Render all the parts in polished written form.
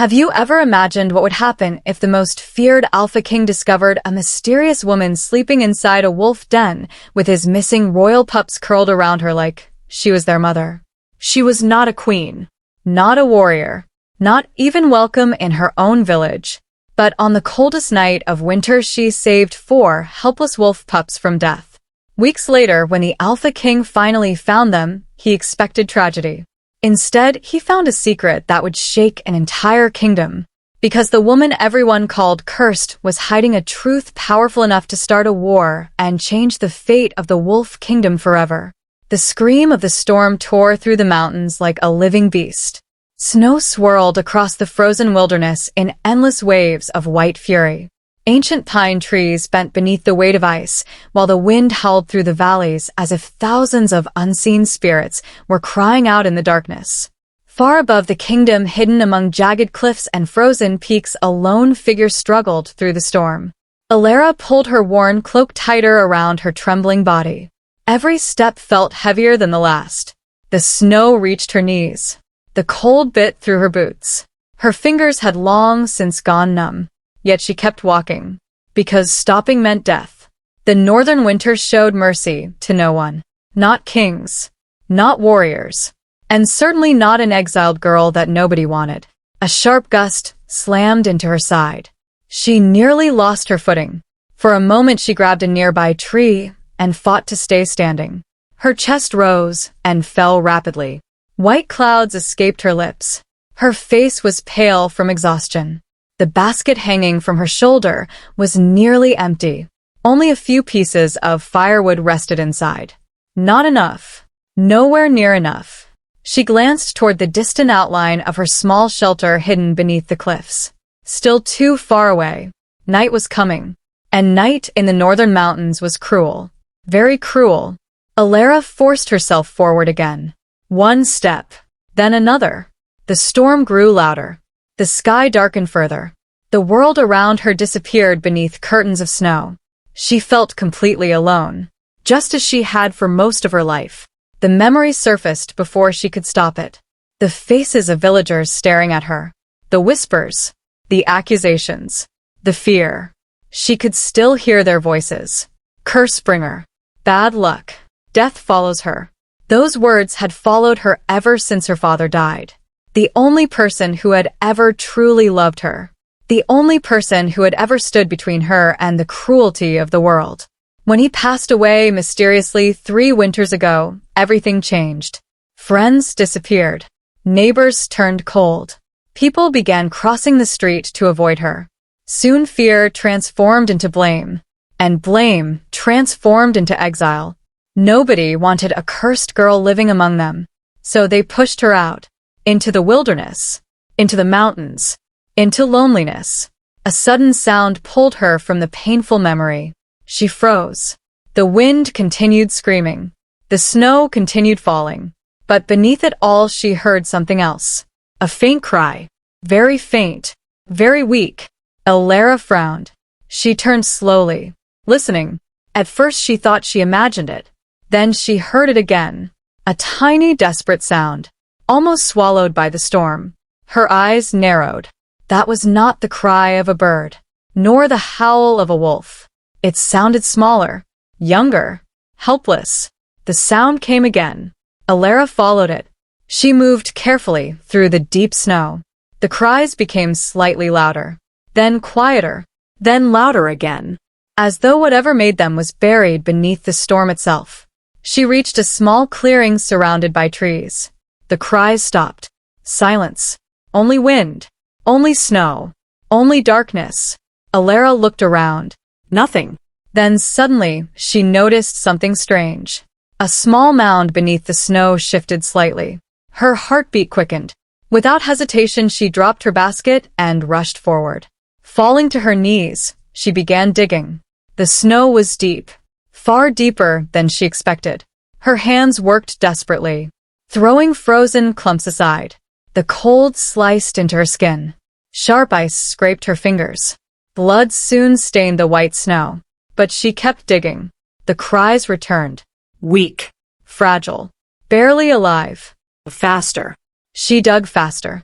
Have you ever imagined what would happen if the most feared Alpha King discovered a mysterious woman sleeping inside a wolf den with his missing royal pups curled around her like she was their mother? She was not a queen, not a warrior, not even welcome in her own village. But on the coldest night of winter, she saved 4 helpless wolf pups from death. Weeks later, when the Alpha King finally found them, he expected tragedy. Instead, he found a secret that would shake an entire kingdom. Because the woman everyone called cursed was hiding a truth powerful enough to start a war and change the fate of the wolf kingdom forever. The scream of the storm tore through the mountains like a living beast. Snow swirled across the frozen wilderness in endless waves of white fury. Ancient pine trees bent beneath the weight of ice, while the wind howled through the valleys as if thousands of unseen spirits were crying out in the darkness. Far above the kingdom, hidden among jagged cliffs and frozen peaks, a lone figure struggled through the storm. Elara pulled her worn cloak tighter around her trembling body. Every step felt heavier than the last. The snow reached her knees. The cold bit through her boots. Her fingers had long since gone numb. Yet she kept walking, because stopping meant death. The northern winter showed mercy to no one. Not kings, not warriors, and certainly not an exiled girl that nobody wanted. A sharp gust slammed into her side. She nearly lost her footing. For a moment she grabbed a nearby tree and fought to stay standing. Her chest rose and fell rapidly. White clouds escaped her lips. Her face was pale from exhaustion. The basket hanging from her shoulder was nearly empty. Only a few pieces of firewood rested inside. Not enough. Nowhere near enough. She glanced toward the distant outline of her small shelter hidden beneath the cliffs. Still too far away. Night was coming. And night in the northern mountains was cruel. Very cruel. Elara forced herself forward again. One step. Then another. The storm grew louder. The sky darkened further. The world around her disappeared beneath curtains of snow. She felt completely alone, just as she had for most of her life. The memory surfaced before she could stop it. The faces of villagers staring at her. The whispers. The accusations. The fear. She could still hear their voices. Cursebringer. Bad luck. Death follows her. Those words had followed her ever since her father died. The only person who had ever truly loved her. The only person who had ever stood between her and the cruelty of the world. When he passed away mysteriously 3 winters ago, everything changed. Friends disappeared. Neighbors turned cold. People began crossing the street to avoid her. Soon fear transformed into blame. And blame transformed into exile. Nobody wanted a cursed girl living among them. So they pushed her out. Into the wilderness, into the mountains, into loneliness. A sudden sound pulled her from the painful memory. She froze. The wind continued screaming. The snow continued falling. But beneath it all she heard something else. A faint cry. Very faint. Very weak. Elara frowned. She turned slowly, listening. At first she thought she imagined it. Then she heard it again. A tiny, desperate sound. Almost swallowed by the storm. Her eyes narrowed. That was not the cry of a bird, nor the howl of a wolf. It sounded smaller, younger, helpless. The sound came again. Elara followed it. She moved carefully through the deep snow. The cries became slightly louder, then quieter, then louder again, as though whatever made them was buried beneath the storm itself. She reached a small clearing surrounded by trees. The cries stopped. Silence. Only wind. Only snow. Only darkness. Elara looked around. Nothing. Then suddenly, she noticed something strange. A small mound beneath the snow shifted slightly. Her heartbeat quickened. Without hesitation, she dropped her basket and rushed forward. Falling to her knees, she began digging. The snow was deep. Far deeper than she expected. Her hands worked desperately, throwing frozen clumps aside. The cold sliced into her skin. Sharp ice scraped her fingers. Blood soon stained the white snow. But she kept digging. The cries returned. Weak. Fragile. Barely alive. Faster. She dug faster.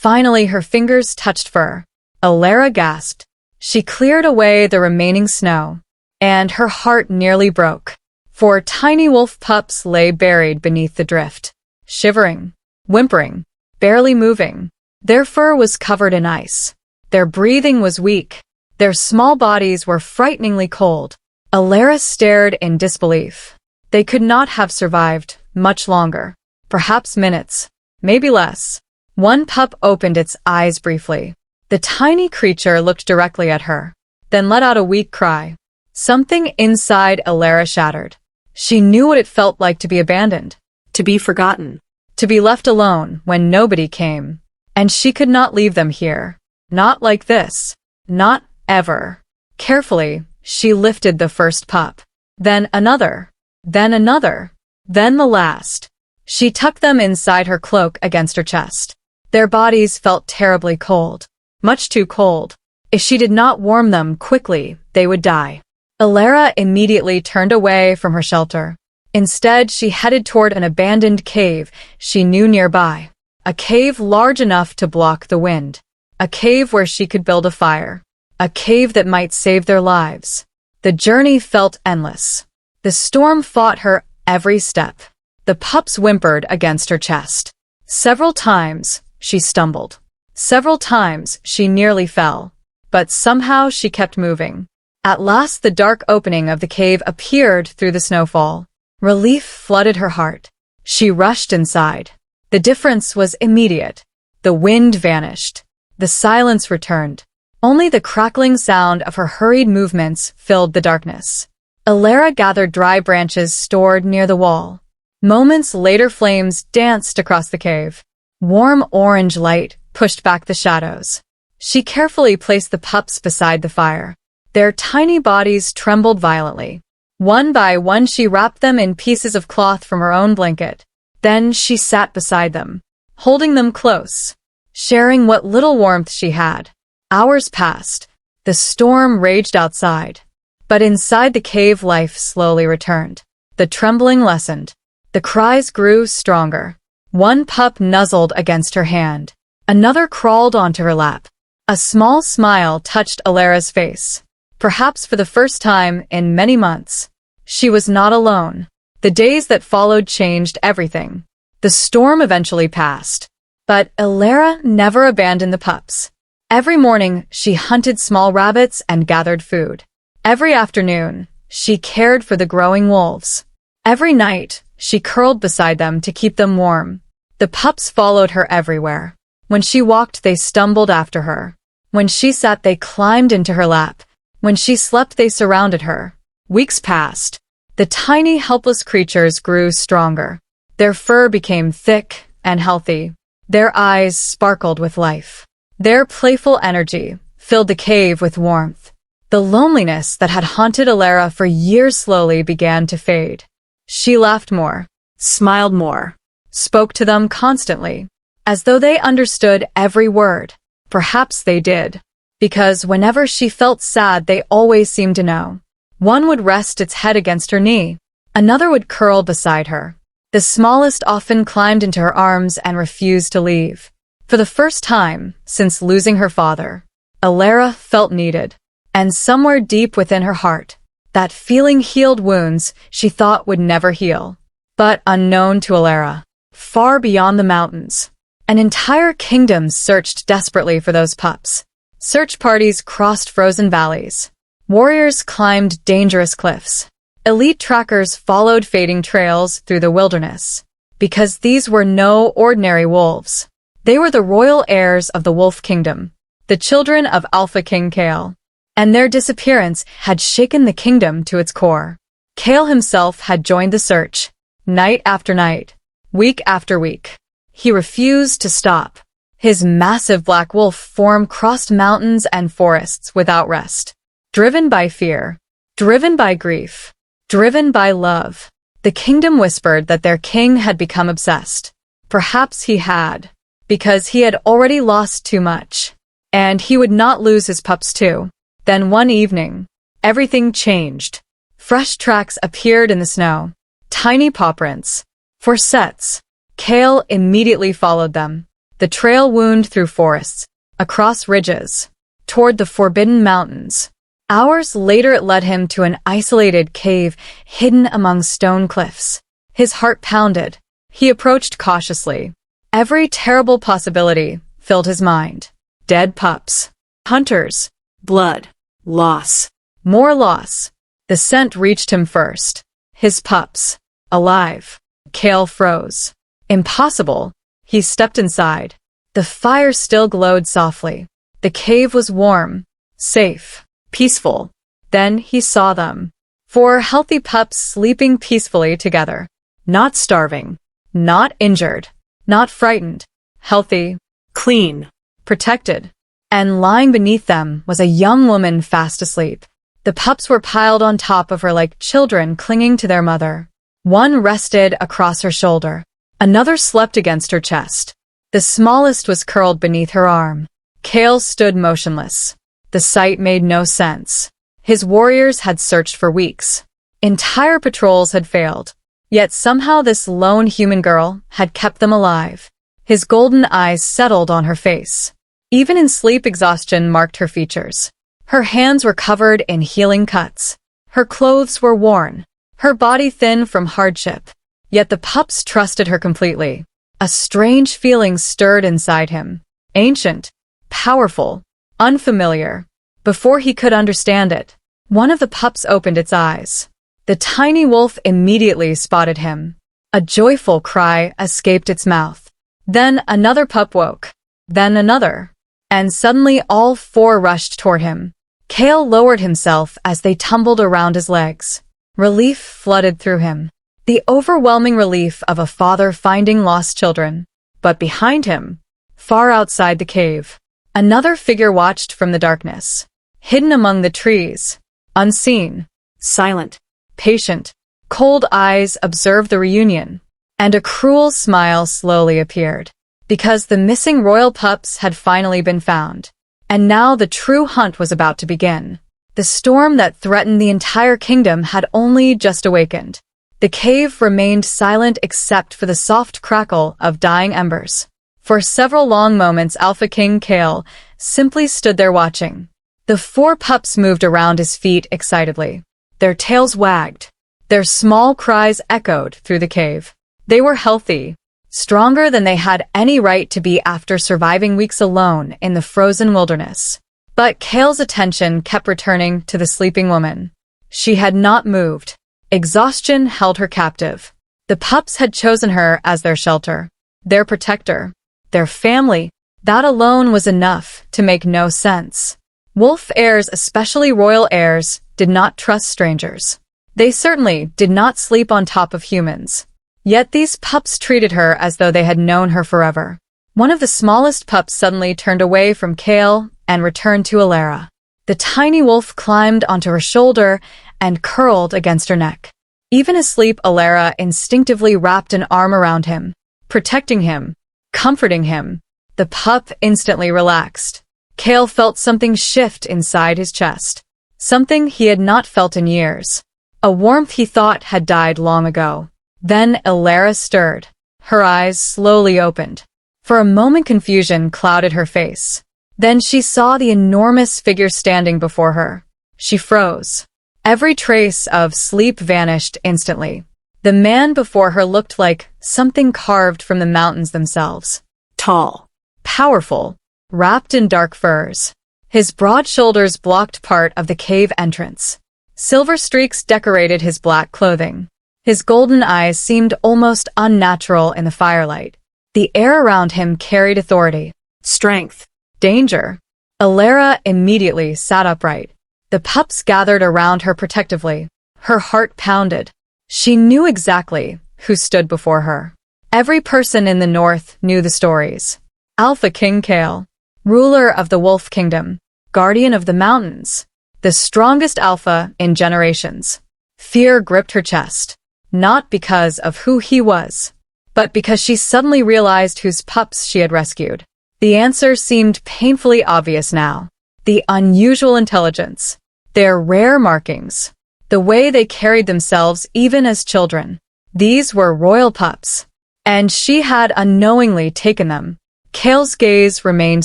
Finally, her fingers touched fur. Elara gasped. She cleared away the remaining snow, and her heart nearly broke. 4 tiny wolf pups lay buried beneath the drift, shivering, whimpering, barely moving. Their fur was covered in ice. Their breathing was weak. Their small bodies were frighteningly cold. Elara stared in disbelief. They could not have survived much longer. Perhaps minutes, maybe less. One pup opened its eyes briefly. The tiny creature looked directly at her, then let out a weak cry. Something inside Elara shattered. She knew what it felt like to be abandoned, To be forgotten. to be left alone when nobody came. And she could not leave them here. Not like this. Not ever. Carefully, she lifted the first pup. Then another. Then another. Then the last. She tucked them inside her cloak against her chest. Their bodies felt terribly cold. Much too cold. If she did not warm them quickly, they would die. Elara immediately turned away from her shelter. Instead, she headed toward an abandoned cave she knew nearby. A cave large enough to block the wind. A cave where she could build a fire. A cave that might save their lives. The journey felt endless. The storm fought her every step. The pups whimpered against her chest. Several times, she stumbled. Several times, she nearly fell. But somehow she kept moving. At last, the dark opening of the cave appeared through the snowfall. Relief flooded her heart. She rushed inside. The difference was immediate. The wind vanished. The silence returned. Only the crackling sound of her hurried movements filled the darkness. Elara gathered dry branches stored near the wall. Moments later, flames danced across the cave. Warm orange light pushed back the shadows. She carefully placed the pups beside the fire. Their tiny bodies trembled violently. One by one, she wrapped them in pieces of cloth from her own blanket. Then she sat beside them, holding them close, sharing what little warmth she had. Hours passed. The storm raged outside. But inside the cave, life slowly returned. The trembling lessened. The cries grew stronger. One pup nuzzled against her hand. Another crawled onto her lap. A small smile touched Elara's face. Perhaps for the first time in many months, she was not alone. The days that followed changed everything. The storm eventually passed. But Elara never abandoned the pups. Every morning, she hunted small rabbits and gathered food. Every afternoon, she cared for the growing wolves. Every night, she curled beside them to keep them warm. The pups followed her everywhere. When she walked, they stumbled after her. When she sat, they climbed into her lap. When she slept, they surrounded her. Weeks passed. The tiny, helpless creatures grew stronger. Their fur became thick and healthy. Their eyes sparkled with life. Their playful energy filled the cave with warmth. The loneliness that had haunted Elara for years slowly began to fade. She laughed more, smiled more, spoke to them constantly, as though they understood every word. Perhaps they did, because whenever she felt sad, they always seemed to know. One would rest its head against her knee. Another would curl beside her. The smallest often climbed into her arms and refused to leave. For the first time since losing her father, Elara felt needed. And somewhere deep within her heart, that feeling healed wounds she thought would never heal. But unknown to Elara, far beyond the mountains, an entire kingdom searched desperately for those pups. Search parties crossed frozen valleys. Warriors climbed dangerous cliffs. Elite trackers followed fading trails through the wilderness. Because these were no ordinary wolves. They were the royal heirs of the Wolf Kingdom, the children of Alpha King Kael. And their disappearance had shaken the kingdom to its core. Kael himself had joined the search, night after night, week after week. He refused to stop. His massive black wolf form crossed mountains and forests without rest. Driven by fear, driven by grief, driven by love, the kingdom whispered that their king had become obsessed. Perhaps he had, because he had already lost too much. And he would not lose his pups too. Then one evening, everything changed. Fresh tracks appeared in the snow. Tiny paw prints. For sets. Kael immediately followed them. The trail wound through forests, across ridges, toward the forbidden mountains. Hours later it led him to an isolated cave hidden among stone cliffs. His heart pounded. He approached cautiously. Every terrible possibility filled his mind. Dead pups. Hunters. Blood. Loss. More loss. The scent reached him first. His pups. Alive. Kael froze. Impossible. He stepped inside. The fire still glowed softly. The cave was warm, safe, peaceful. Then he saw them. 4 healthy pups sleeping peacefully together. Not starving. Not injured. Not frightened. Healthy. Clean. Protected. And lying beneath them was a young woman fast asleep. The pups were piled on top of her like children clinging to their mother. One rested across her shoulder. Another slept against her chest. The smallest was curled beneath her arm. Kael stood motionless. The sight made no sense. His warriors had searched for weeks. Entire patrols had failed. Yet somehow this lone human girl had kept them alive. His golden eyes settled on her face. Even in sleep, exhaustion marked her features. Her hands were covered in healing cuts. Her clothes were worn. Her body thin from hardship. Yet the pups trusted her completely. A strange feeling stirred inside him. Ancient. Powerful. Unfamiliar. Before he could understand it, one of the pups opened its eyes. The tiny wolf immediately spotted him. A joyful cry escaped its mouth. Then another pup woke. Then another. And suddenly all 4 rushed toward him. Kael lowered himself as they tumbled around his legs. Relief flooded through him. The overwhelming relief of a father finding lost children. But behind him, far outside the cave, another figure watched from the darkness. Hidden among the trees. Unseen. Silent. Patient. Cold eyes observed the reunion. And a cruel smile slowly appeared. Because the missing royal pups had finally been found. And now the true hunt was about to begin. The storm that threatened the entire kingdom had only just awakened. The cave remained silent except for the soft crackle of dying embers. For several long moments King Kael simply stood there watching. The 4 pups moved around his feet excitedly. Their tails wagged. Their small cries echoed through the cave. They were healthy, stronger than they had any right to be after surviving weeks alone in the frozen wilderness. But Kael's attention kept returning to the sleeping woman. She had not moved. Exhaustion held her captive. The pups had chosen her as their shelter, their protector, their family. That alone was enough to make no sense. Wolf heirs, especially royal heirs, did not trust strangers. They certainly did not sleep on top of humans. Yet these pups treated her as though they had known her forever. One of the smallest pups suddenly turned away from Kael and returned to Elara. The tiny wolf climbed onto her shoulder and curled against her neck. Even asleep, Elara instinctively wrapped an arm around him, protecting him, comforting him. The pup instantly relaxed. Kael felt something shift inside his chest. Something he had not felt in years. A warmth he thought had died long ago. Then Elara stirred. Her eyes slowly opened. For a moment confusion clouded her face. Then she saw the enormous figure standing before her. She froze. Every trace of sleep vanished instantly. The man before her looked like something carved from the mountains themselves. Tall. Powerful. Wrapped in dark furs. His broad shoulders blocked part of the cave entrance. Silver streaks decorated his black clothing. His golden eyes seemed almost unnatural in the firelight. The air around him carried authority, strength, danger. Elara immediately sat upright. The pups gathered around her protectively. Her heart pounded. She knew exactly who stood before her. Every person in the north knew the stories. King Kael, ruler of the Wolf Kingdom, guardian of the mountains, the strongest alpha in generations. Fear gripped her chest, not because of who he was, but because she suddenly realized whose pups she had rescued. The answer seemed painfully obvious now. The unusual intelligence, their rare markings, the way they carried themselves even as children. These were royal pups, and she had unknowingly taken them. Kael's gaze remained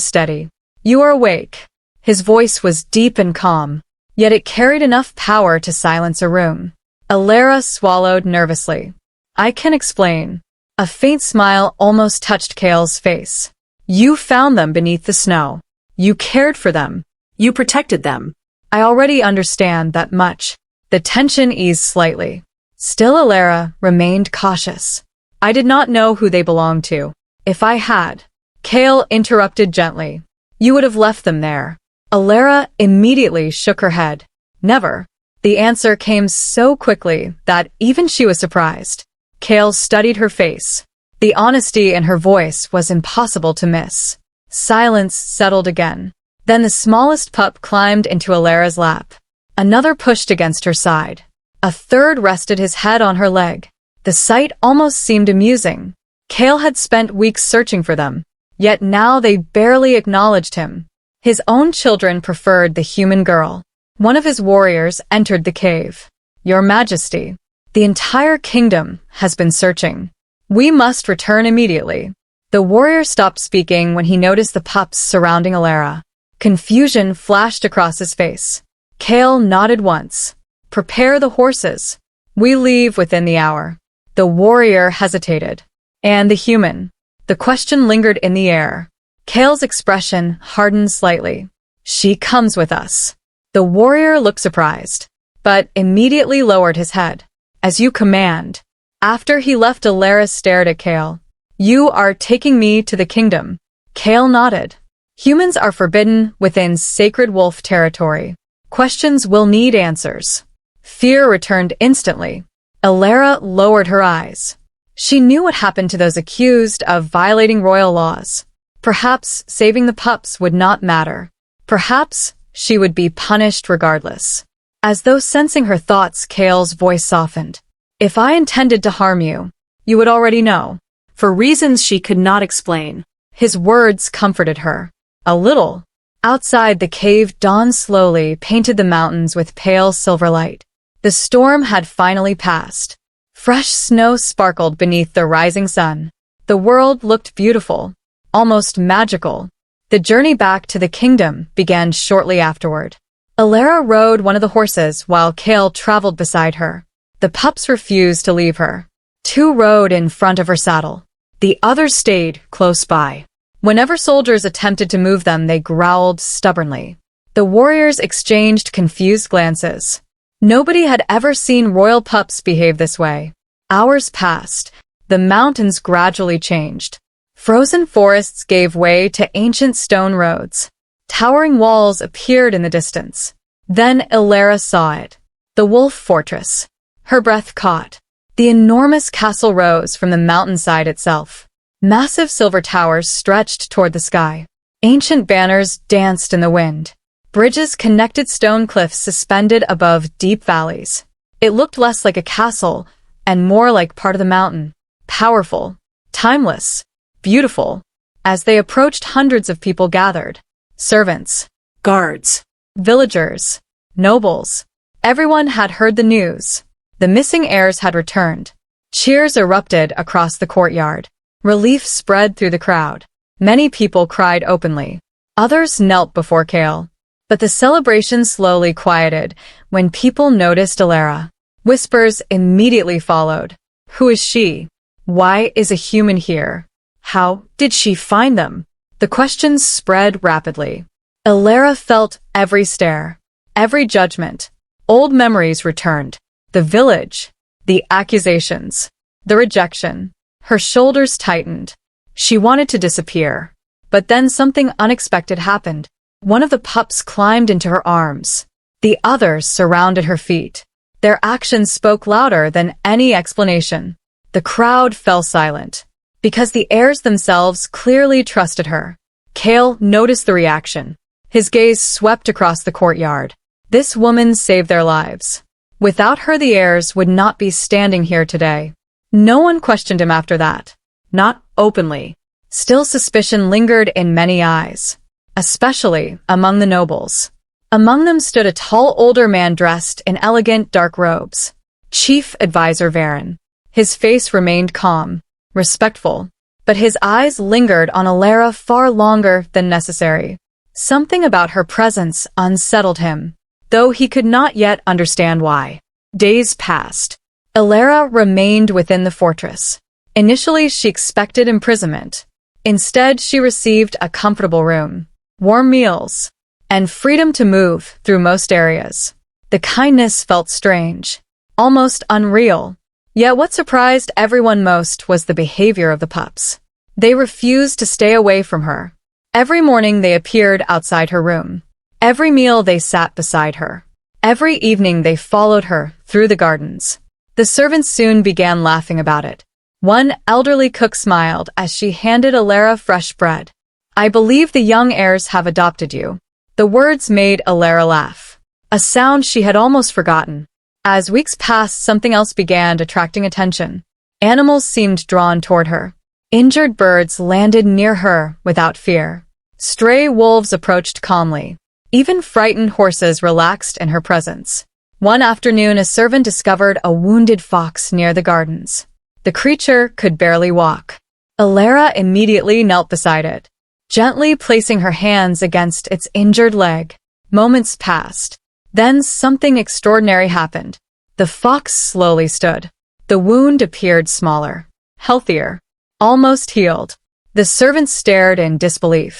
steady. "You are awake." His voice was deep and calm, yet it carried enough power to silence a room. Elara swallowed nervously. "I can explain." A faint smile almost touched Kael's face. "You found them beneath the snow. You cared for them. You protected them." "I already understand that much." The tension eased slightly. Still, Elara remained cautious. "I did not know who they belonged to. If I had—" Kael interrupted gently. "You would have left them there." Elara immediately shook her head. "Never." The answer came so quickly that even she was surprised. Kael studied her face. The honesty in her voice was impossible to miss. Silence settled again. Then the smallest pup climbed into Elara's lap. Another pushed against her side. A third rested his head on her leg. The sight almost seemed amusing. Kael had spent weeks searching for them, yet now they barely acknowledged him. His own children preferred the human girl. One of his warriors entered the cave. "Your Majesty, the entire kingdom has been searching. We must return immediately." The warrior stopped speaking when he noticed the pups surrounding Elara. Confusion flashed across his face. Kael nodded once. "Prepare the horses. We leave within the hour." The warrior hesitated. "And the human?" The question lingered in the air. Kael's expression hardened slightly. "She comes with us." The warrior looked surprised, but immediately lowered his head. "As you command." After he left, Elara stared at Kael. "You are taking me to the kingdom." Kael nodded. "Humans are forbidden within sacred wolf territory. Questions will need answers." Fear returned instantly. Elara lowered her eyes. She knew what happened to those accused of violating royal laws. Perhaps saving the pups would not matter. Perhaps she would be punished regardless. As though sensing her thoughts, Kael's voice softened. "If I intended to harm you, you would already know." For reasons she could not explain. His words comforted her. A little. Outside the cave, dawn slowly painted the mountains with pale silver light. The storm had finally passed. Fresh snow sparkled beneath the rising sun. The world looked beautiful, almost magical. The journey back to the kingdom began shortly afterward. Elara rode one of the horses while Kael traveled beside her. The pups refused to leave her. Two rode in front of her saddle. The others stayed close by. Whenever soldiers attempted to move them, they growled stubbornly. The warriors exchanged confused glances. Nobody had ever seen royal pups behave this way. Hours passed. The mountains gradually changed. Frozen forests gave way to ancient stone roads. Towering walls appeared in the distance. Then Elara saw it. The wolf fortress. Her breath caught. The enormous castle rose from the mountainside itself. Massive silver towers stretched toward the sky. Ancient banners danced in the wind. Bridges connected stone cliffs suspended above deep valleys. It looked less like a castle and more like part of the mountain. Powerful, timeless, beautiful. As they approached, hundreds of people gathered. Servants, guards, villagers, nobles. Everyone had heard the news. The missing heirs had returned. Cheers erupted across the courtyard. Relief spread through the crowd. Many people cried openly. Others knelt before Kael. But the celebration slowly quieted when people noticed Elara. Whispers immediately followed. Who is she? Why is a human here? How did she find them? The questions spread rapidly. Elara felt every stare, every judgment. Old memories returned. The village, the accusations, the rejection. Her shoulders tightened. She wanted to disappear. But then something unexpected happened. One of the pups climbed into her arms. The others surrounded her feet. Their actions spoke louder than any explanation. The crowd fell silent, because the heirs themselves clearly trusted her. Kael noticed the reaction. His gaze swept across the courtyard. This woman saved their lives. Without her, the heirs would not be standing here today. No one questioned him after that. Not openly. Still, suspicion lingered in many eyes, especially among the nobles. Among them stood a tall older man dressed in elegant dark robes. Chief Advisor Varen. His face remained calm, respectful, but his eyes lingered on Elara far longer than necessary. Something about her presence unsettled him, though he could not yet understand why. Days passed. Elara remained within the fortress. Initially, she expected imprisonment. Instead, she received a comfortable room, warm meals, and freedom to move through most areas. The kindness felt strange, almost unreal. Yet what surprised everyone most was the behavior of the pups. They refused to stay away from her. Every morning they appeared outside her room. Every meal they sat beside her. Every evening they followed her through the gardens. The servants soon began laughing about it. One elderly cook smiled as she handed Elara fresh bread. "I believe the young heirs have adopted you." The words made Elara laugh, a sound she had almost forgotten. As weeks passed, something else began attracting attention. Animals seemed drawn toward her. Injured birds landed near her without fear. Stray wolves approached calmly. Even frightened horses relaxed in her presence. One afternoon, a servant discovered a wounded fox near the gardens. The creature could barely walk. Elara immediately knelt beside it, gently placing her hands against its injured leg. Moments passed. Then something extraordinary happened. The fox slowly stood. The wound appeared smaller, healthier, almost healed. The servants stared in disbelief.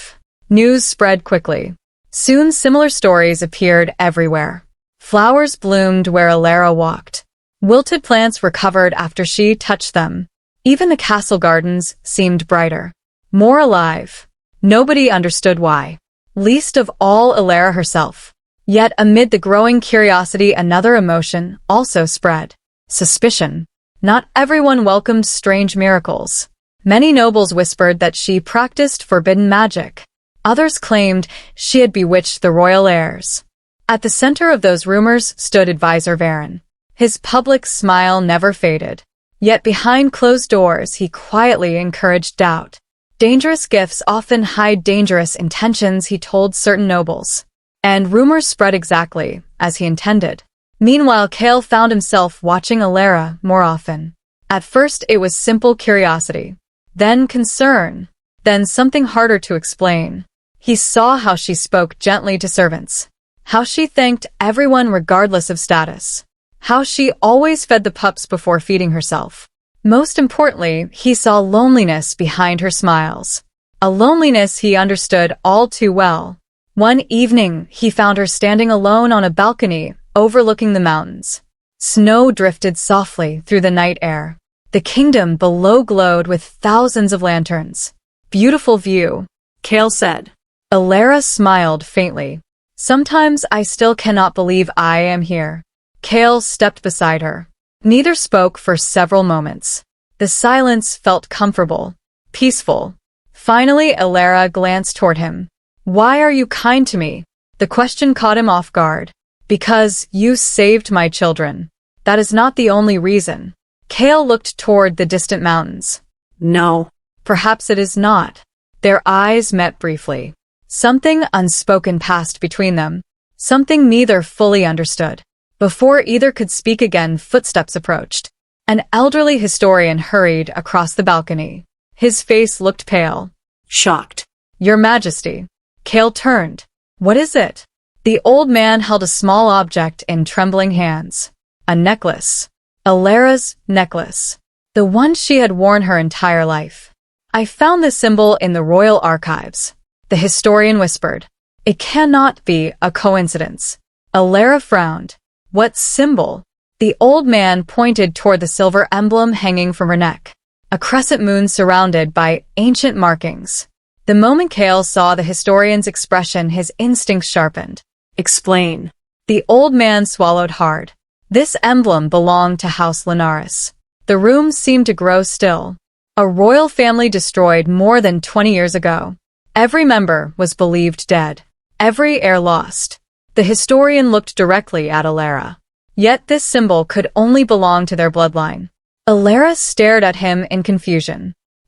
News spread quickly. Soon similar stories appeared everywhere. Flowers bloomed where Elara walked. Wilted plants recovered after she touched them. Even the castle gardens seemed brighter, more alive. Nobody understood why, least of all Elara herself. Yet amid the growing curiosity, another emotion also spread. Suspicion. Not everyone welcomed strange miracles. Many nobles whispered that she practiced forbidden magic. Others claimed she had bewitched the royal heirs. At the center of those rumors stood Advisor Varen. His public smile never faded. Yet behind closed doors, he quietly encouraged doubt. Dangerous gifts often hide dangerous intentions, he told certain nobles. And rumors spread exactly as he intended. Meanwhile, Kael found himself watching Elara more often. At first, it was simple curiosity. Then concern. Then something harder to explain. He saw how she spoke gently to servants. How she thanked everyone regardless of status. How she always fed the pups before feeding herself. Most importantly, he saw loneliness behind her smiles. A loneliness he understood all too well. One evening, he found her standing alone on a balcony overlooking the mountains. Snow drifted softly through the night air. The kingdom below glowed with thousands of lanterns. "Beautiful view," Kael said. Elara smiled faintly. "Sometimes I still cannot believe I am here." Kael stepped beside her. Neither spoke for several moments. The silence felt comfortable, peaceful. Finally, Elara glanced toward him. "Why are you kind to me?" The question caught him off guard. "Because you saved my children. That is not the only reason." Kael looked toward the distant mountains. "No, perhaps it is not." Their eyes met briefly. Something unspoken passed between them. Something neither fully understood. Before either could speak again, footsteps approached. An elderly historian hurried across the balcony. His face looked pale. "Shocked." "Your Majesty." Kael turned. "What is it?" The old man held a small object in trembling hands. A necklace. Elara's necklace. The one she had worn her entire life. "I found this symbol in the royal archives," the historian whispered. "It cannot be a coincidence." Elara frowned. "What symbol?" The old man pointed toward the silver emblem hanging from her neck. A crescent moon surrounded by ancient markings. The moment Kael saw the historian's expression, his instincts sharpened. "Explain." The old man swallowed hard. This emblem belonged to House Linares. The room seemed to grow still. A royal family destroyed more than 20 years ago. Every member was believed dead. Every heir lost. The historian looked directly at Elara. Yet this symbol could only belong to their bloodline. Elara stared at him in confusion.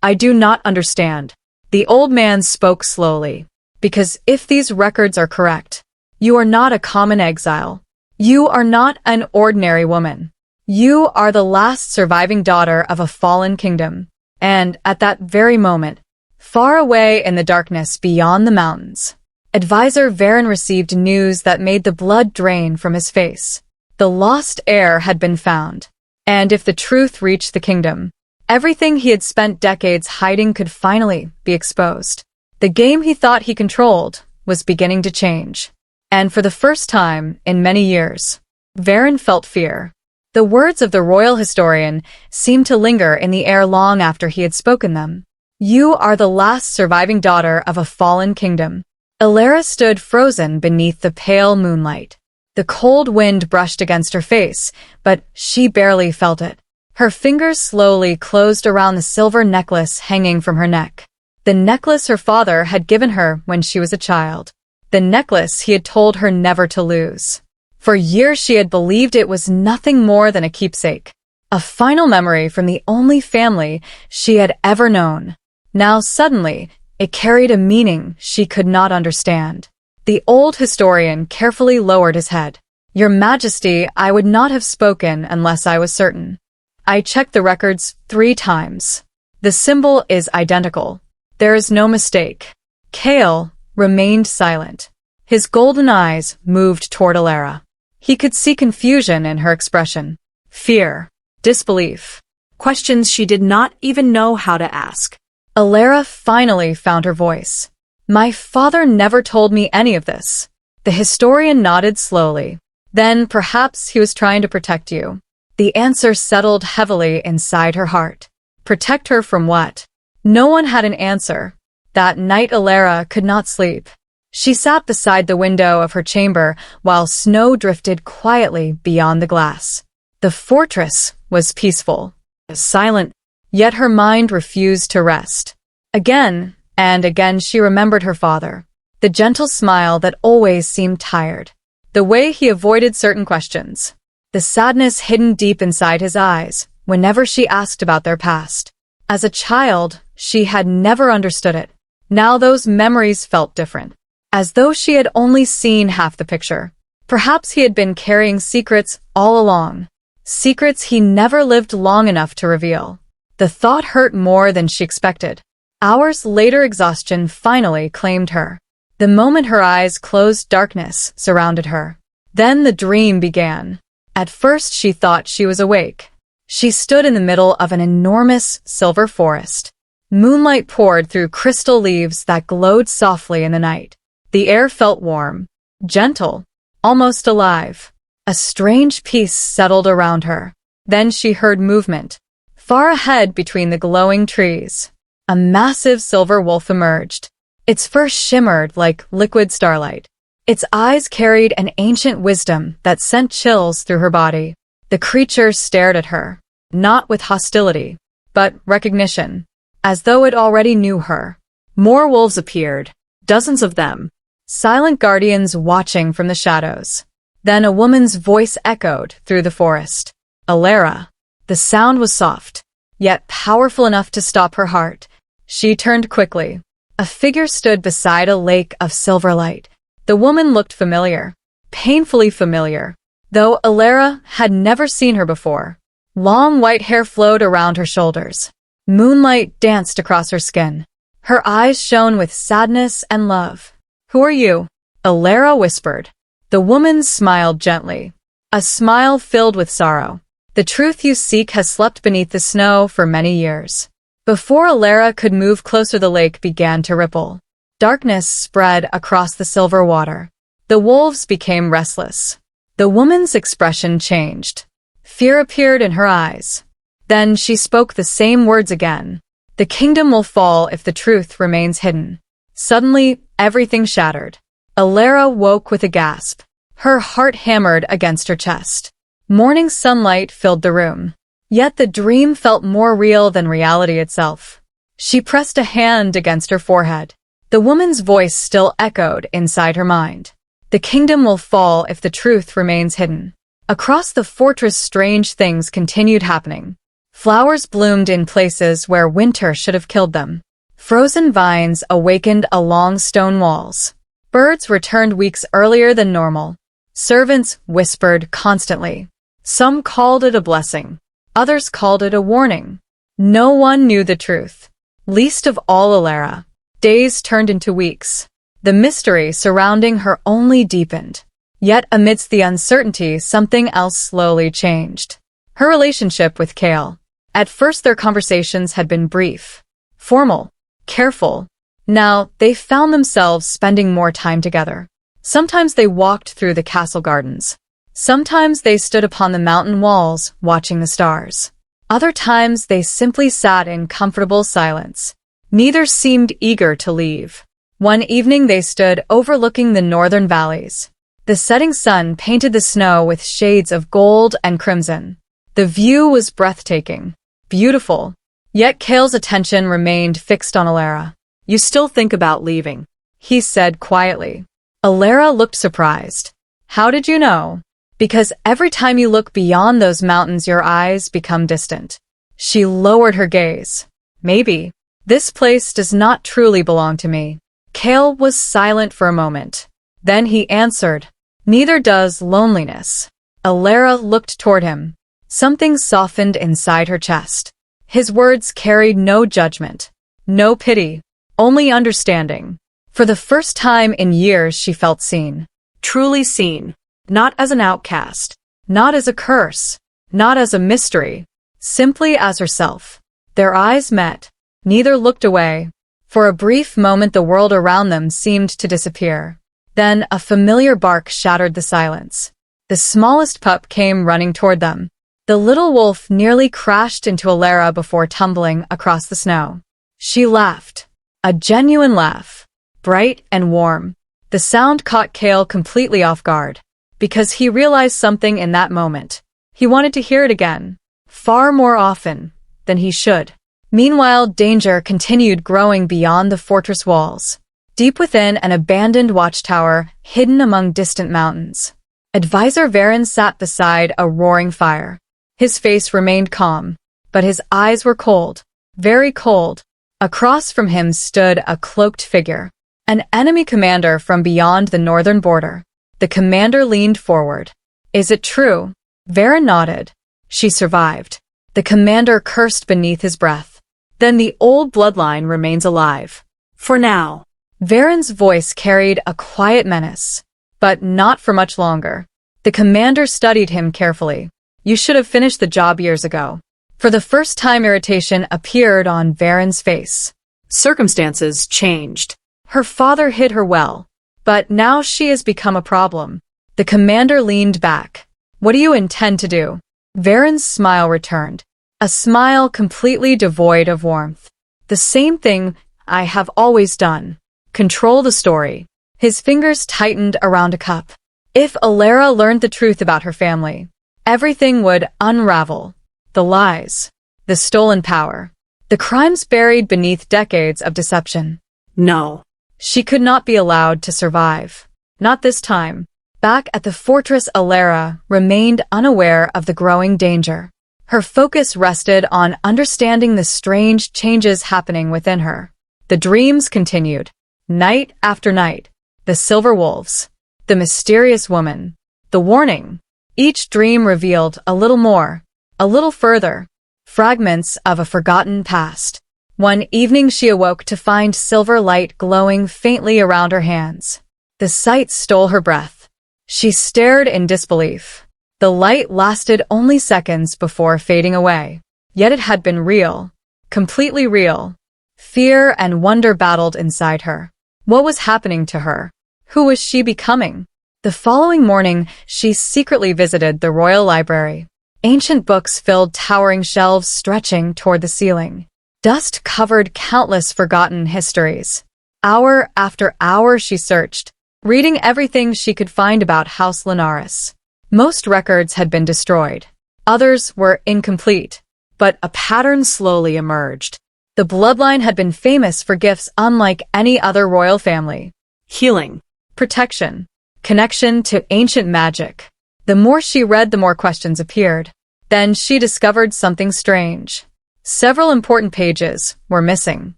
"I do not understand." The old man spoke slowly. "Because if these records are correct, you are not a common exile. You are not an ordinary woman. You are the last surviving daughter of a fallen kingdom. And at that very moment, far away in the darkness beyond the mountains, Advisor Varen received news that made the blood drain from his face. The lost heir had been found, and if the truth reached the kingdom, everything he had spent decades hiding could finally be exposed. The game he thought he controlled was beginning to change. And for the first time in many years, Varen felt fear. The words of the royal historian seemed to linger in the air long after he had spoken them. You are the last surviving daughter of a fallen kingdom. Elara stood frozen beneath the pale moonlight. The cold wind brushed against her face, but she barely felt it. Her fingers slowly closed around the silver necklace hanging from her neck. The necklace her father had given her when she was a child. The necklace he had told her never to lose. For years she had believed it was nothing more than a keepsake, a final memory from the only family she had ever known. Now suddenly, it carried a meaning she could not understand. The old historian carefully lowered his head. Your Majesty, I would not have spoken unless I was certain. I checked the records 3 times. The symbol is identical. There is no mistake. Kael remained silent. His golden eyes moved toward Elara. He could see confusion in her expression. Fear. Disbelief. Questions she did not even know how to ask. Elara finally found her voice. My father never told me any of this. The historian nodded slowly. Then perhaps he was trying to protect you. The answer settled heavily inside her heart. Protect her from what? No one had an answer. That night Elara could not sleep. She sat beside the window of her chamber while snow drifted quietly beyond the glass. The fortress was peaceful, silent, yet her mind refused to rest. Again and again she remembered her father, the gentle smile that always seemed tired, the way he avoided certain questions, the sadness hidden deep inside his eyes whenever she asked about their past. As a child, she had never understood it. Now those memories felt different, as though she had only seen half the picture. Perhaps he had been carrying secrets all along, secrets he never lived long enough to reveal. The thought hurt more than she expected. Hours later, exhaustion finally claimed her. The moment her eyes closed, darkness surrounded her. Then the dream began. At first she thought she was awake. She stood in the middle of an enormous silver forest. Moonlight poured through crystal leaves that glowed softly in the night. The air felt warm, gentle, almost alive. A strange peace settled around her. Then she heard movement. Far ahead between the glowing trees, a massive silver wolf emerged. Its fur shimmered like liquid starlight. Its eyes carried an ancient wisdom that sent chills through her body. The creature stared at her, not with hostility, but recognition, as though it already knew her. More wolves appeared, dozens of them, silent guardians watching from the shadows. Then a woman's voice echoed through the forest. Elara. The sound was soft, yet powerful enough to stop her heart. She turned quickly. A figure stood beside a lake of silver light. The woman looked familiar, painfully familiar, though Elara had never seen her before. Long white hair flowed around her shoulders. Moonlight danced across her skin. Her eyes shone with sadness and love. Who are you? Elara whispered. The woman smiled gently, a smile filled with sorrow. The truth you seek has slept beneath the snow for many years. Before Elara could move closer, the lake began to ripple. Darkness spread across the silver water. The wolves became restless. The woman's expression changed. Fear appeared in her eyes. Then she spoke the same words again. The kingdom will fall if the truth remains hidden. Suddenly, everything shattered. Elara woke with a gasp. Her heart hammered against her chest. Morning sunlight filled the room. Yet the dream felt more real than reality itself. She pressed a hand against her forehead. The woman's voice still echoed inside her mind. The kingdom will fall if the truth remains hidden. Across the fortress, strange things continued happening. Flowers bloomed in places where winter should have killed them. Frozen vines awakened along stone walls. Birds returned weeks earlier than normal. Servants whispered constantly. Some called it a blessing. Others called it a warning. No one knew the truth, least of all Elara. Days turned into weeks. The mystery surrounding her only deepened. Yet amidst the uncertainty, something else slowly changed. Her relationship with Kael. At first their conversations had been brief, formal, careful. Now they found themselves spending more time together. Sometimes they walked through the castle gardens. Sometimes they stood upon the mountain walls, watching the stars. Other times they simply sat in comfortable silence. Neither seemed eager to leave. One evening they stood overlooking the northern valleys. The setting sun painted the snow with shades of gold and crimson. The view was breathtaking, beautiful. Yet Kael's attention remained fixed on Elara. "You still think about leaving," he said quietly. Elara looked surprised. "How did you know?" "Because every time you look beyond those mountains, your eyes become distant." She lowered her gaze. "Maybe. This place does not truly belong to me." Kael was silent for a moment. Then he answered, "Neither does loneliness." Elara looked toward him. Something softened inside her chest. His words carried no judgment, no pity, only understanding. For the first time in years she felt seen. Truly seen. Not as an outcast, not as a curse, not as a mystery, simply as herself. Their eyes met. Neither looked away. For a brief moment the world around them seemed to disappear. Then a familiar bark shattered the silence. The smallest pup came running toward them. The little wolf nearly crashed into Elara before tumbling across the snow. She laughed. A genuine laugh. Bright and warm. The sound caught Kael completely off guard. Because he realized something in that moment. He wanted to hear it again. Far more often than he should. Meanwhile, danger continued growing beyond the fortress walls. Deep within an abandoned watchtower, hidden among distant mountains. Advisor Varen sat beside a roaring fire. His face remained calm, but his eyes were cold. Very cold. Across from him stood a cloaked figure. An enemy commander from beyond the northern border. The commander leaned forward. "Is it true?" Varen nodded. "She survived." The commander cursed beneath his breath. "Then the old bloodline remains alive. For now." Varen's voice carried a quiet menace. But not for much longer. The commander studied him carefully. "You should have finished the job years ago." For the first time irritation appeared on Varen's face. Circumstances changed. Her father hid her well. But now she has become a problem. The commander leaned back. "What do you intend to do?" Varen's smile returned. A smile completely devoid of warmth. "The same thing I have always done. Control the story." His fingers tightened around a cup. If Elara learned the truth about her family, everything would unravel. The lies. The stolen power. The crimes buried beneath decades of deception. No. She could not be allowed to survive. Not this time. Back at the fortress, Elara remained unaware of the growing danger. Her focus rested on understanding the strange changes happening within her. The dreams continued. Night after night. The silver wolves. The mysterious woman. The warning. Each dream revealed a little more. A little further. Fragments of a forgotten past. One evening she awoke to find silver light glowing faintly around her hands. The sight stole her breath. She stared in disbelief. The light lasted only seconds before fading away. Yet it had been real. Completely real. Fear and wonder battled inside her. What was happening to her? Who was she becoming? The following morning, she secretly visited the royal library. Ancient books filled towering shelves stretching toward the ceiling. Dust covered countless forgotten histories. Hour after hour she searched, reading everything she could find about House Linares. Most records had been destroyed. Others were incomplete. But a pattern slowly emerged. The bloodline had been famous for gifts unlike any other royal family. Healing. Protection. Connection to ancient magic. The more she read, the more questions appeared. Then she discovered something strange. Several important pages were missing,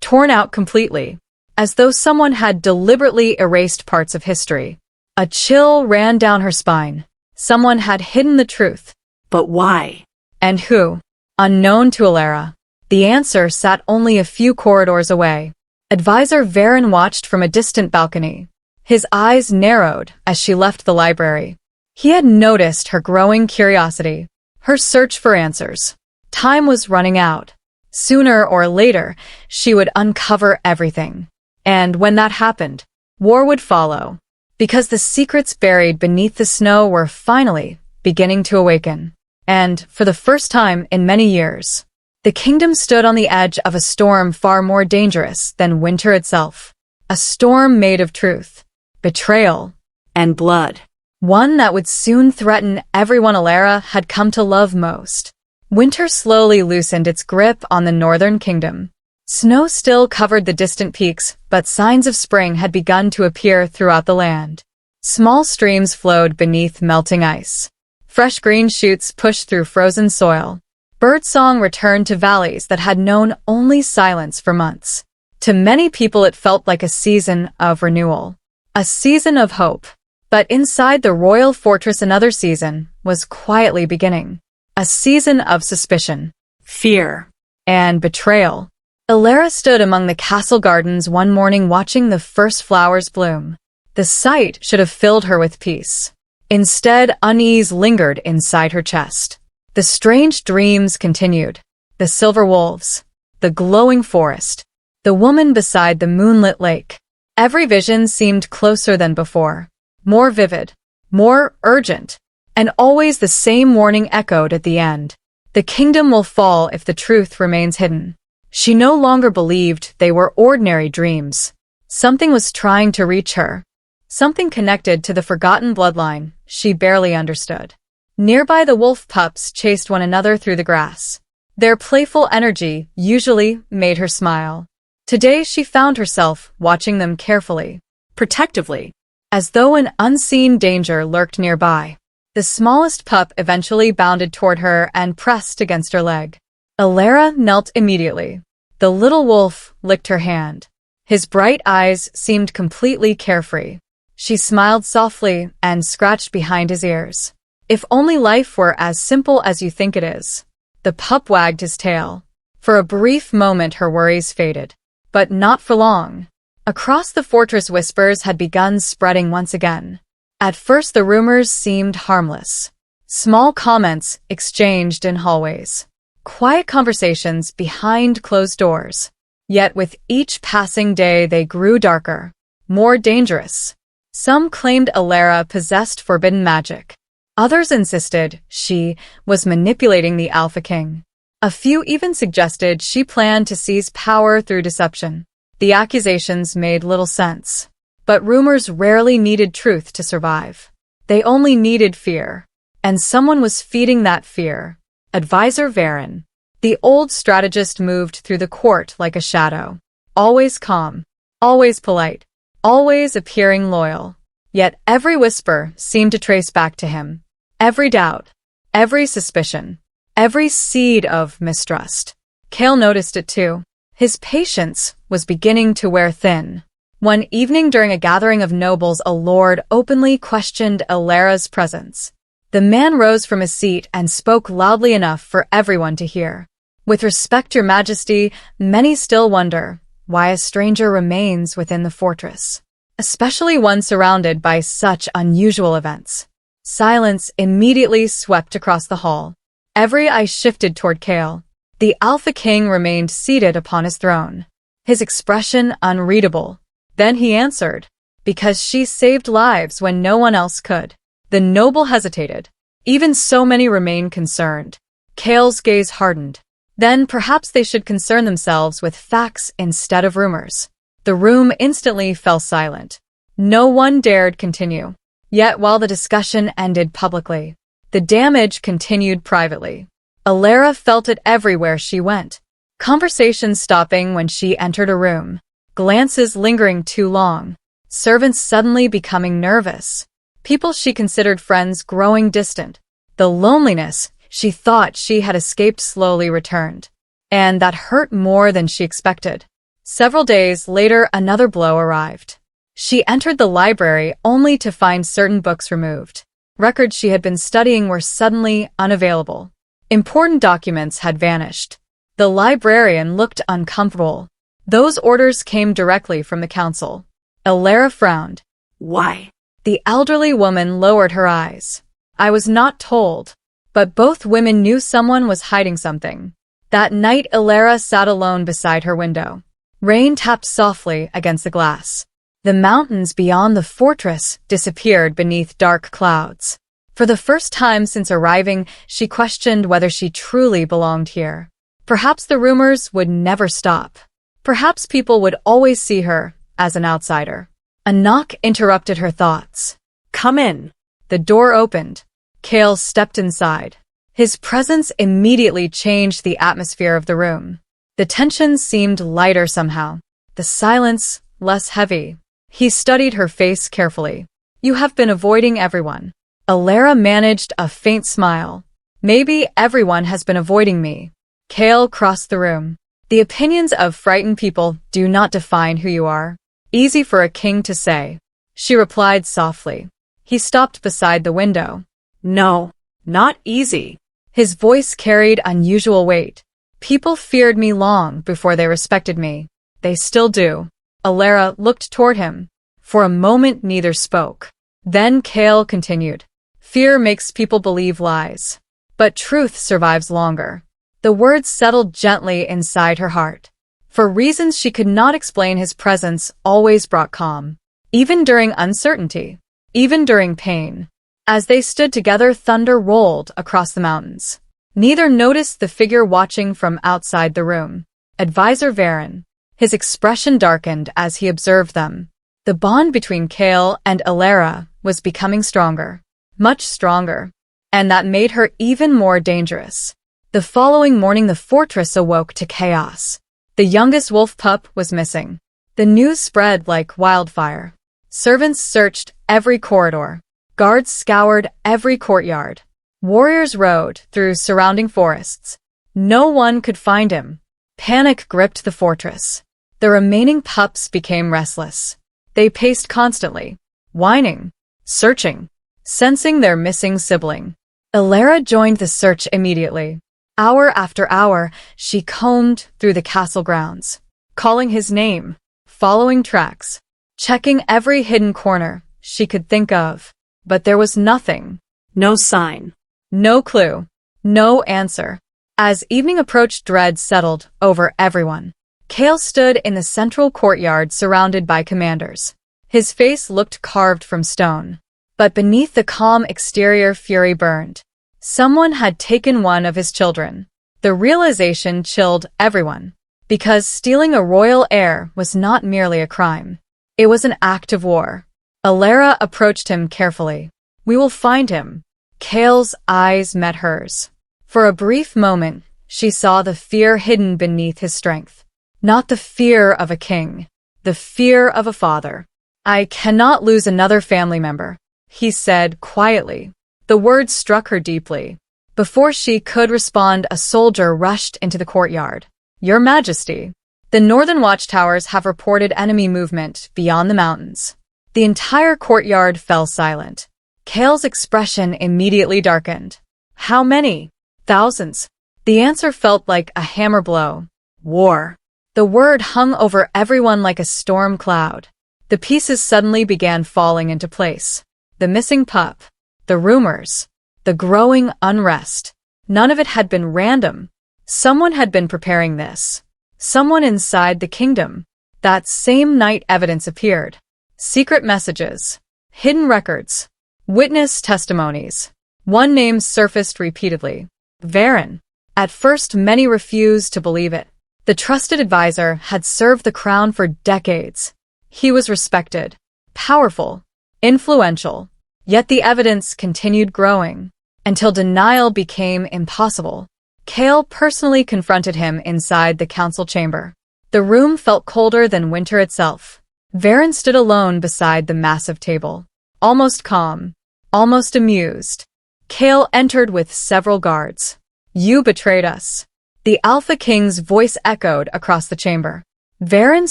torn out completely, as though someone had deliberately erased parts of history. A chill ran down her spine. Someone had hidden the truth. But why? And who? Unknown to Elara. The answer sat only a few corridors away. Advisor Varen watched from a distant balcony. His eyes narrowed as she left the library. He had noticed her growing curiosity, her search for answers. Time was running out. Sooner or later, she would uncover everything. And when that happened, war would follow. Because the secrets buried beneath the snow were finally beginning to awaken. And, for the first time in many years, the kingdom stood on the edge of a storm far more dangerous than winter itself. A storm made of truth, betrayal, and blood. One that would soon threaten everyone Elara had come to love most. Winter slowly loosened its grip on the northern kingdom. Snow still covered the distant peaks, but signs of spring had begun to appear throughout the land. Small streams flowed beneath melting ice. Fresh green shoots pushed through frozen soil. Birdsong returned to valleys that had known only silence for months. To many people it felt like a season of renewal. A season of hope. But inside the royal fortress another season was quietly beginning. A season of suspicion, fear, and betrayal. Elara stood among the castle gardens one morning watching the first flowers bloom. The sight should have filled her with peace. Instead, unease lingered inside her chest. The strange dreams continued. The silver wolves, the glowing forest, the woman beside the moonlit lake. Every vision seemed closer than before, more vivid, more urgent. And always the same warning echoed at the end. The kingdom will fall if the truth remains hidden. She no longer believed they were ordinary dreams. Something was trying to reach her. Something connected to the forgotten bloodline she barely understood. Nearby the wolf pups chased one another through the grass. Their playful energy usually made her smile. Today she found herself watching them carefully, protectively, as though an unseen danger lurked nearby. The smallest pup eventually bounded toward her and pressed against her leg. Elara knelt immediately. The little wolf licked her hand. His bright eyes seemed completely carefree. She smiled softly and scratched behind his ears. If only life were as simple as you think it is. The pup wagged his tail. For a brief moment her worries faded. But not for long. Across the fortress whispers had begun spreading once again. At first the rumors seemed harmless. Small comments exchanged in hallways. Quiet conversations behind closed doors. Yet with each passing day they grew darker, more dangerous. Some claimed Elara possessed forbidden magic. Others insisted she was manipulating the Alpha King. A few even suggested she planned to seize power through deception. The accusations made little sense. But rumors rarely needed truth to survive. They only needed fear. And someone was feeding that fear. Advisor Varen. The old strategist moved through the court like a shadow. Always calm. Always polite. Always appearing loyal. Yet every whisper seemed to trace back to him. Every doubt. Every suspicion. Every seed of mistrust. Kael noticed it too. His patience was beginning to wear thin. One evening during a gathering of nobles, a lord openly questioned Elara's presence. The man rose from his seat and spoke loudly enough for everyone to hear. With respect, your majesty, many still wonder why a stranger remains within the fortress, especially one surrounded by such unusual events. Silence immediately swept across the hall. Every eye shifted toward Kael. The Alpha King remained seated upon his throne, his expression unreadable. Then he answered, because she saved lives when no one else could. The noble hesitated. Even so many remained concerned. Kael's gaze hardened. Then perhaps they should concern themselves with facts instead of rumors. The room instantly fell silent. No one dared continue. Yet while the discussion ended publicly, the damage continued privately. Elara felt it everywhere she went. Conversations stopping when she entered a room. Glances lingering too long. Servants suddenly becoming nervous. People she considered friends growing distant. The loneliness she thought she had escaped slowly returned. And that hurt more than she expected. Several days later, another blow arrived. She entered the library only to find certain books removed. Records she had been studying were suddenly unavailable. Important documents had vanished. The librarian looked uncomfortable. Those orders came directly from the council. Elara frowned. Why? The elderly woman lowered her eyes. I was not told. But both women knew someone was hiding something. That night, Elara sat alone beside her window. Rain tapped softly against the glass. The mountains beyond the fortress disappeared beneath dark clouds. For the first time since arriving, she questioned whether she truly belonged here. Perhaps the rumors would never stop. Perhaps people would always see her as an outsider. A knock interrupted her thoughts. Come in. The door opened. Kael stepped inside. His presence immediately changed the atmosphere of the room. The tension seemed lighter somehow. The silence less heavy. He studied her face carefully. You have been avoiding everyone. Elara managed a faint smile. Maybe everyone has been avoiding me. Kael crossed the room. The opinions of frightened people do not define who you are. Easy for a king to say. She replied softly. He stopped beside the window. No, not easy. His voice carried unusual weight. People feared me long before they respected me. They still do. Elara looked toward him. For a moment neither spoke. Then Kael continued. Fear makes people believe lies. But truth survives longer. The words settled gently inside her heart. For reasons she could not explain, his presence always brought calm. Even during uncertainty. Even during pain. As they stood together, thunder rolled across the mountains. Neither noticed the figure watching from outside the room. Advisor Varen. His expression darkened as he observed them. The bond between Kael and Elara was becoming stronger. Much stronger. And that made her even more dangerous. The following morning, the fortress awoke to chaos. The youngest wolf pup was missing. The news spread like wildfire. Servants searched every corridor. Guards scoured every courtyard. Warriors rode through surrounding forests. No one could find him. Panic gripped the fortress. The remaining pups became restless. They paced constantly, whining, searching, sensing their missing sibling. Elara joined the search immediately. Hour after hour, she combed through the castle grounds, calling his name, following tracks, checking every hidden corner she could think of. But there was nothing. No sign. No clue. No answer. As evening approached, dread settled over everyone. Kael stood in the central courtyard surrounded by commanders. His face looked carved from stone. But beneath the calm exterior, fury burned. Someone had taken one of his children. The realization chilled everyone. Because stealing a royal heir was not merely a crime. It was an act of war. Elara approached him carefully. We will find him. Kael's eyes met hers. For a brief moment, she saw the fear hidden beneath his strength. Not the fear of a king. The fear of a father. I cannot lose another family member, he said quietly. The words struck her deeply. Before she could respond, a soldier rushed into the courtyard. Your Majesty, the northern watchtowers have reported enemy movement beyond the mountains. The entire courtyard fell silent. Kael's expression immediately darkened. How many? Thousands. The answer felt like a hammer blow. War. The word hung over everyone like a storm cloud. The pieces suddenly began falling into place. The missing pup. The rumors. The growing unrest. None of it had been random. Someone had been preparing this. Someone inside the kingdom. That same night, evidence appeared. Secret messages. Hidden records. Witness testimonies. One name surfaced repeatedly. Varen. At first, many refused to believe it. The trusted advisor had served the crown for decades. He was respected, powerful, influential. Yet the evidence continued growing, until denial became impossible. Kael personally confronted him inside the council chamber. The room felt colder than winter itself. Varen stood alone beside the massive table, almost calm, almost amused. Kael entered with several guards. You betrayed us. The Alpha King's voice echoed across the chamber. Varen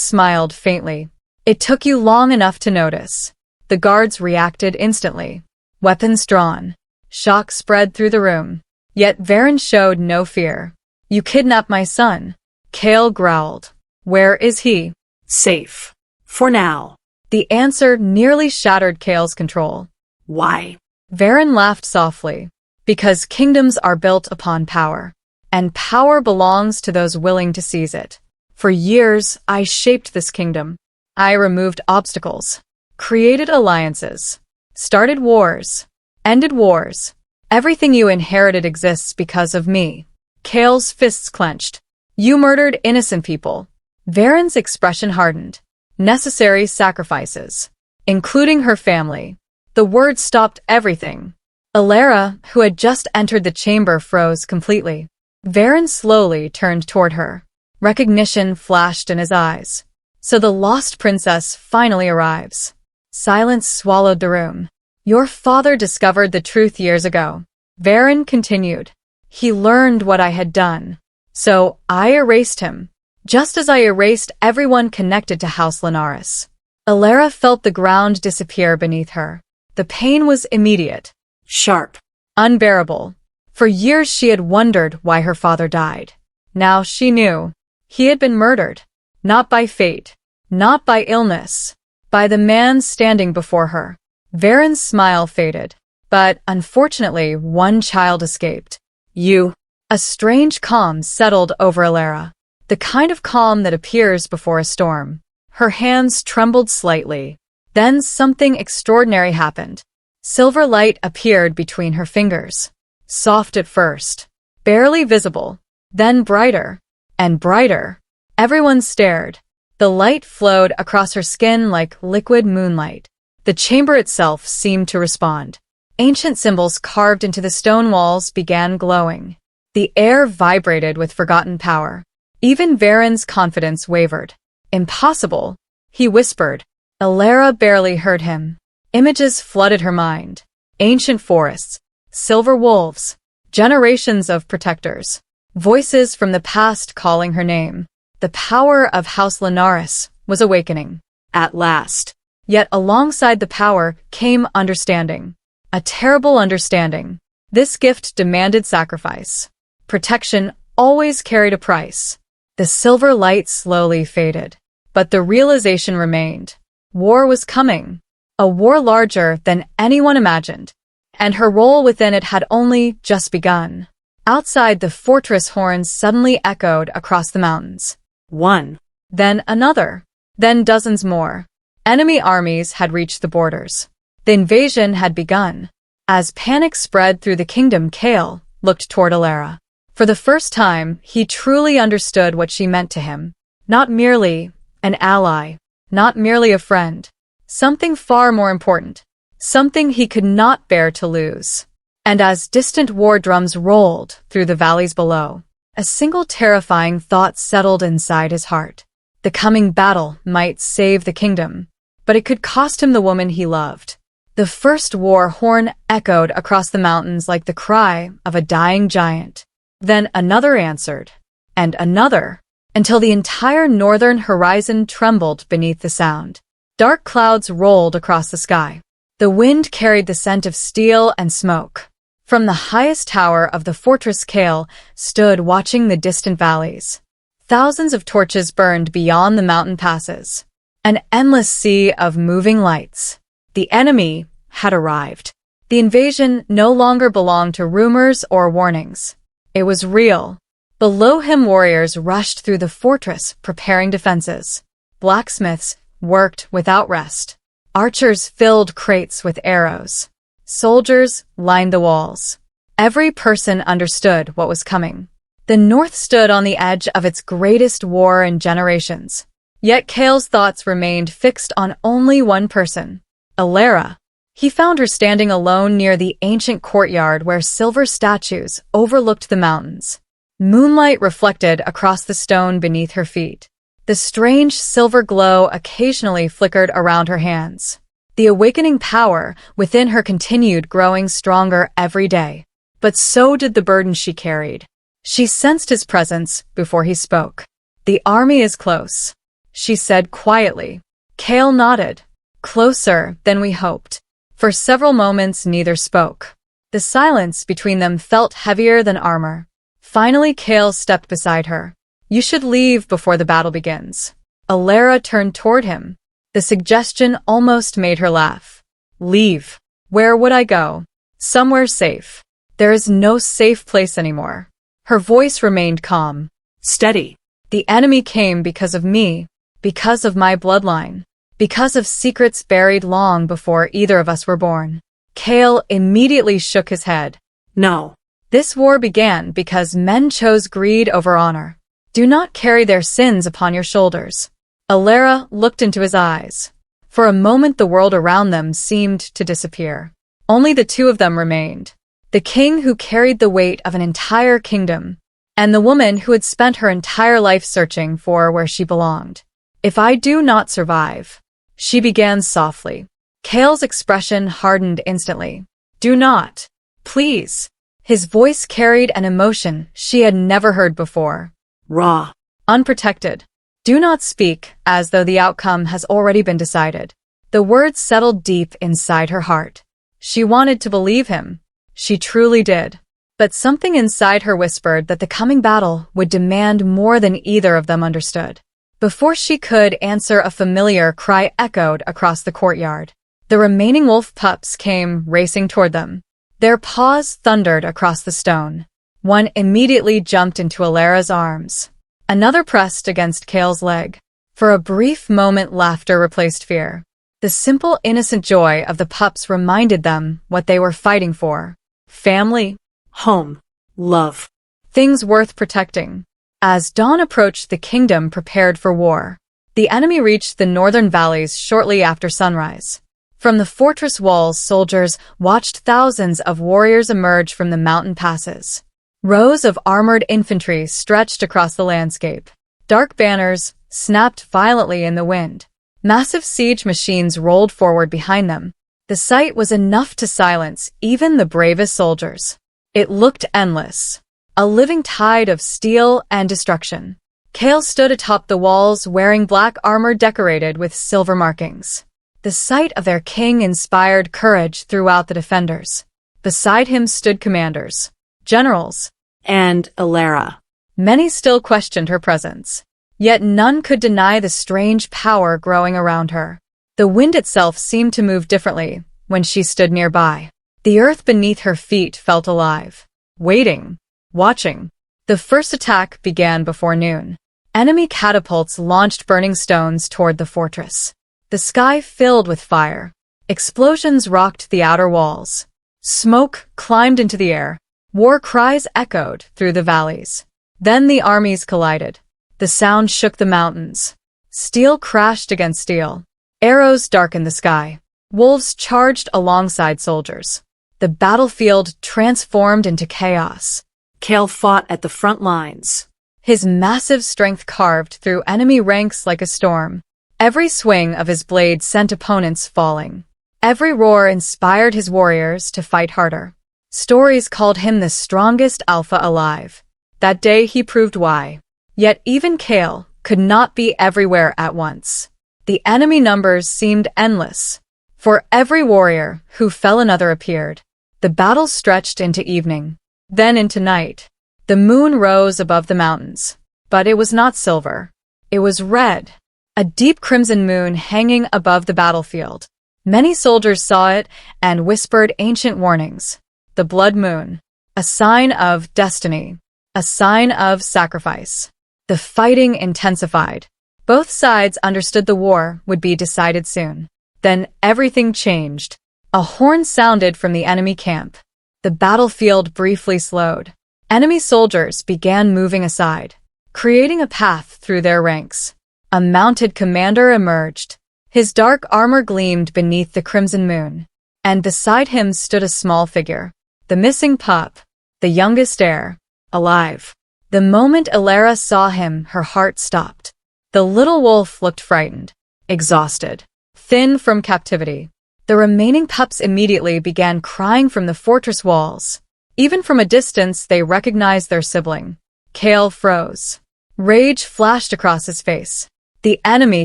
smiled faintly. It took you long enough to notice. The guards reacted instantly. Weapons drawn. Shock spread through the room. Yet Varen showed no fear. You kidnapped my son. Kael growled. Where is he? Safe. For now. The answer nearly shattered Kael's control. Why? Varen laughed softly. Because kingdoms are built upon power. And power belongs to those willing to seize it. For years, I shaped this kingdom. I removed obstacles. Created alliances. Started wars. Ended wars. Everything you inherited exists because of me. Kael's fists clenched. You murdered innocent people. Varen's expression hardened. Necessary sacrifices. Including her family. The word stopped everything. Elara, who had just entered the chamber, froze completely. Varen slowly turned toward her. Recognition flashed in his eyes. So the lost princess finally arrives. Silence swallowed the room. Your father discovered the truth years ago. Varen continued. He learned what I had done. So I erased him. Just as I erased everyone connected to House Linares. Elara felt the ground disappear beneath her. The pain was immediate. Sharp. Unbearable. For years she had wondered why her father died. Now she knew. He had been murdered. Not by fate. Not by illness. By the man standing before her. Varen's smile faded. But, unfortunately, one child escaped. You. A strange calm settled over Elara. The kind of calm that appears before a storm. Her hands trembled slightly. Then something extraordinary happened. Silver light appeared between her fingers. Soft at first. Barely visible. Then brighter. And brighter. Everyone stared. The light flowed across her skin like liquid moonlight. The chamber itself seemed to respond. Ancient symbols carved into the stone walls began glowing. The air vibrated with forgotten power. Even Varen's confidence wavered. Impossible, he whispered. Elara barely heard him. Images flooded her mind. Ancient forests, silver wolves, generations of protectors, voices from the past calling her name. The power of House Linares was awakening. At last. Yet alongside the power came understanding. A terrible understanding. This gift demanded sacrifice. Protection always carried a price. The silver light slowly faded. But the realization remained. War was coming. A war larger than anyone imagined. And her role within it had only just begun. Outside, the fortress horns suddenly echoed across the mountains. One. Then another. Then dozens more. Enemy armies had reached the borders. The invasion had begun. As panic spread through the kingdom, Kael looked toward Elara. For the first time, he truly understood what she meant to him. Not merely an ally. Not merely a friend. Something far more important. Something he could not bear to lose. And as distant war drums rolled through the valleys below, a single terrifying thought settled inside his heart. The coming battle might save the kingdom, but it could cost him the woman he loved. The first war horn echoed across the mountains like the cry of a dying giant. Then another answered, and another, until the entire northern horizon trembled beneath the sound. Dark clouds rolled across the sky. The wind carried the scent of steel and smoke. From the highest tower of the fortress, Kael stood watching the distant valleys. Thousands of torches burned beyond the mountain passes. An endless sea of moving lights. The enemy had arrived. The invasion no longer belonged to rumors or warnings. It was real. Below him, warriors rushed through the fortress, preparing defenses. Blacksmiths worked without rest. Archers filled crates with arrows. Soldiers lined the walls. Every person understood what was coming. The North stood on the edge of its greatest war in generations. Yet Kael's thoughts remained fixed on only one person, Elara. He found her standing alone near the ancient courtyard where silver statues overlooked the mountains. Moonlight reflected across the stone beneath her feet. The strange silver glow occasionally flickered around her hands. The awakening power within her continued growing stronger every day. But so did the burden she carried. She sensed his presence before he spoke. The army is close, she said quietly. Kael nodded. Closer than we hoped. For several moments neither spoke. The silence between them felt heavier than armor. Finally, Kael stepped beside her. You should leave before the battle begins. Elara turned toward him. The suggestion almost made her laugh. Leave. Where would I go? Somewhere safe. There is no safe place anymore. Her voice remained calm. Steady. The enemy came because of me, because of my bloodline, because of secrets buried long before either of us were born. Kael immediately shook his head. No. This war began because men chose greed over honor. Do not carry their sins upon your shoulders. Elara looked into his eyes. For a moment the world around them seemed to disappear. Only the two of them remained. The king who carried the weight of an entire kingdom, and the woman who had spent her entire life searching for where she belonged. If I do not survive, she began softly. Kael's expression hardened instantly. Do not. Please. His voice carried an emotion she had never heard before. Raw. Unprotected. Do not speak as though the outcome has already been decided. The words settled deep inside her heart. She wanted to believe him. She truly did. But something inside her whispered that the coming battle would demand more than either of them understood. Before she could answer, a familiar cry echoed across the courtyard. The remaining wolf pups came racing toward them. Their paws thundered across the stone. One immediately jumped into Elara's arms. Another pressed against Kael's leg. For a brief moment, laughter replaced fear. The simple, innocent joy of the pups reminded them what they were fighting for. Family. Home. Love. Things worth protecting. As dawn approached, the kingdom prepared for war. The enemy reached the northern valleys shortly after sunrise. From the fortress walls, soldiers watched thousands of warriors emerge from the mountain passes. Rows of armored infantry stretched across the landscape. Dark banners snapped violently in the wind. Massive siege machines rolled forward behind them. The sight was enough to silence even the bravest soldiers. It looked endless. A living tide of steel and destruction. Kael stood atop the walls wearing black armor decorated with silver markings. The sight of their king inspired courage throughout the defenders. Beside him stood commanders, generals, and Elara. Many still questioned her presence. Yet none could deny the strange power growing around her. The wind itself seemed to move differently when she stood nearby. The earth beneath her feet felt alive, waiting, watching. The first attack began before noon. Enemy catapults launched burning stones toward the fortress. The sky filled with fire. Explosions rocked the outer walls. Smoke climbed into the air. War cries echoed through the valleys. Then the armies collided. The sound shook the mountains. Steel crashed against steel. Arrows darkened the sky. Wolves charged alongside soldiers. The battlefield transformed into chaos. Kael fought at the front lines. His massive strength carved through enemy ranks like a storm. Every swing of his blade sent opponents falling. Every roar inspired his warriors to fight harder. Stories called him the strongest alpha alive. That day he proved why. Yet even Kael could not be everywhere at once. The enemy numbers seemed endless. For every warrior who fell, another appeared. The battle stretched into evening, then into night. The moon rose above the mountains, but it was not silver. It was red, a deep crimson moon hanging above the battlefield. Many soldiers saw it and whispered ancient warnings. The blood moon, a sign of destiny, a sign of sacrifice. The fighting intensified. Both sides understood the war would be decided soon. Then everything changed. A horn sounded from the enemy camp. The battlefield briefly slowed. Enemy soldiers began moving aside, creating a path through their ranks. A mounted commander emerged. His dark armor gleamed beneath the crimson moon, and beside him stood a small figure, the missing pup, the youngest heir, alive. The moment Elara saw him, her heart stopped. The little wolf looked frightened, exhausted, thin from captivity. The remaining pups immediately began crying from the fortress walls. Even from a distance, they recognized their sibling. Kael froze. Rage flashed across his face. The enemy